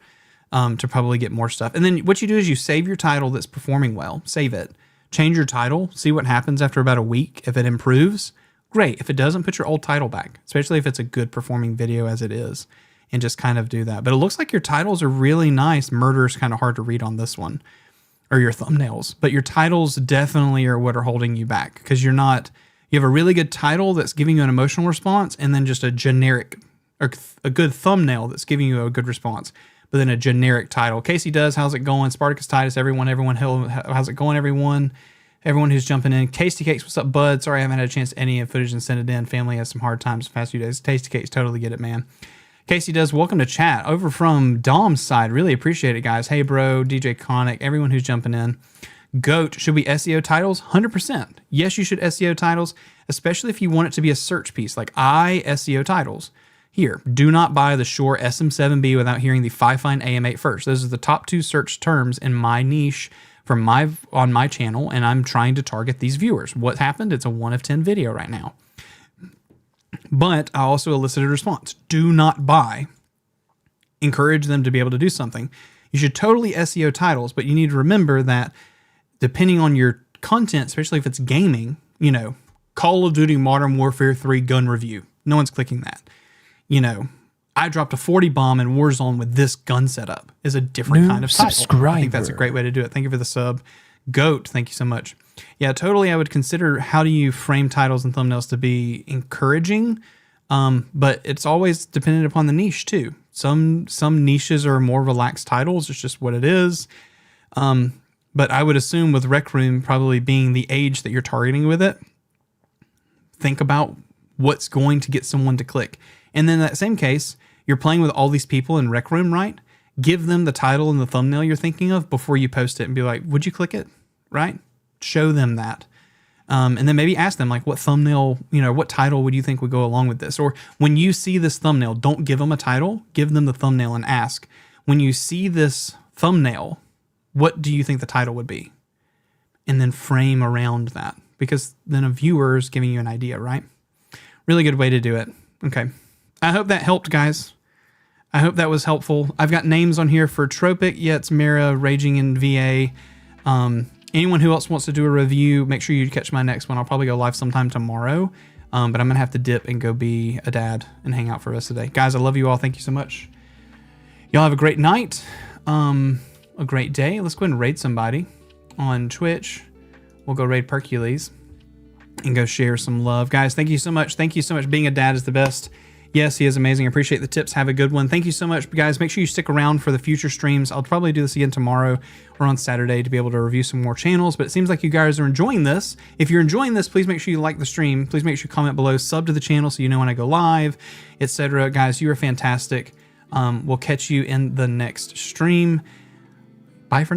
to probably get more stuff. And then what you do is you save your title that's performing well, save it, change your title, see what happens after about a week. If it improves, great. If it doesn't, put your old title back, especially if it's a good performing video as it is. and just kind of do that. But it looks like your titles are really nice. Murder's kind of hard to read on this one, or your thumbnails, but your titles definitely are what are holding you back, because you have a really good title that's giving you an emotional response, and then just a generic, or a good thumbnail that's giving you a good response, but then a generic title. Casey does, how's it going? Spartacus Titus, everyone, how's it going, everyone? Everyone who's jumping in. Tasty Cakes, what's up, bud? Sorry I haven't had a chance to edit footage and send it in. Family has some hard times the past few days. Tasty Cakes, totally get it, man. Casey does, welcome to chat. Over from Dom's side, really appreciate it, guys. Hey, bro, DJ Conic, everyone who's jumping in. Goat, should we SEO titles? 100%. Yes, you should SEO titles, especially if you want it to be a search piece. Like, I SEO titles. Here, do not buy the Shure SM7B without hearing the Fifine AM8 first. Those are the top 2 search terms in my niche on my channel, and I'm trying to target these viewers. What happened? It's a 1 of 10 video right now. But I also elicited a response. Do not buy. Encourage them to be able to do something. You should totally SEO titles, but you need to remember that depending on your content, especially if it's gaming, Call of Duty Modern Warfare 3 gun review. No one's clicking that. I dropped a 40 bomb in Warzone with this gun setup is a different kind of title. I think that's a great way to do it. Thank you for the sub. Goat, thank you so much. Yeah, totally. I would consider how do you frame titles and thumbnails to be encouraging, but it's always dependent upon the niche too. Some niches are more relaxed titles. It's just what it is. But I would assume with Rec Room probably being the age that you're targeting with it, think about what's going to get someone to click. And then in that same case, you're playing with all these people in Rec Room, right? Give them the title and the thumbnail you're thinking of before you post it and be like, would you click it? Right? Show them that. And then maybe ask them, like, what thumbnail, what title would you think would go along with this? Or when you see this thumbnail, don't give them a title, give them the thumbnail and ask, when you see this thumbnail, what do you think the title would be? And then frame around that, because then a viewer is giving you an idea, right? Really good way to do it. Okay. I hope that helped, guys. I hope that was helpful. I've got names on here for Tropic, Yetz, Mira, Raging in VA. Anyone who else wants to do a review, make sure you catch my next one. I'll probably go live sometime tomorrow, but I'm going to have to dip and go be a dad and hang out for the rest of the day. Guys, I love you all. Thank you so much. Y'all have a great night, a great day. Let's go ahead and raid somebody on Twitch. We'll go raid Percules and go share some love. Guys, thank you so much. Thank you so much. Being a dad is the best. Yes, he is amazing. I appreciate the tips. Have a good one. Thank you so much, guys. Make sure you stick around for the future streams. I'll probably do this again tomorrow or on Saturday to be able to review some more channels, but it seems like you guys are enjoying this. If you're enjoying this, please make sure you like the stream. Please make sure you comment below, sub to the channel so you know when I go live, etc. Guys, you are fantastic. We'll catch you in the next stream. Bye for now.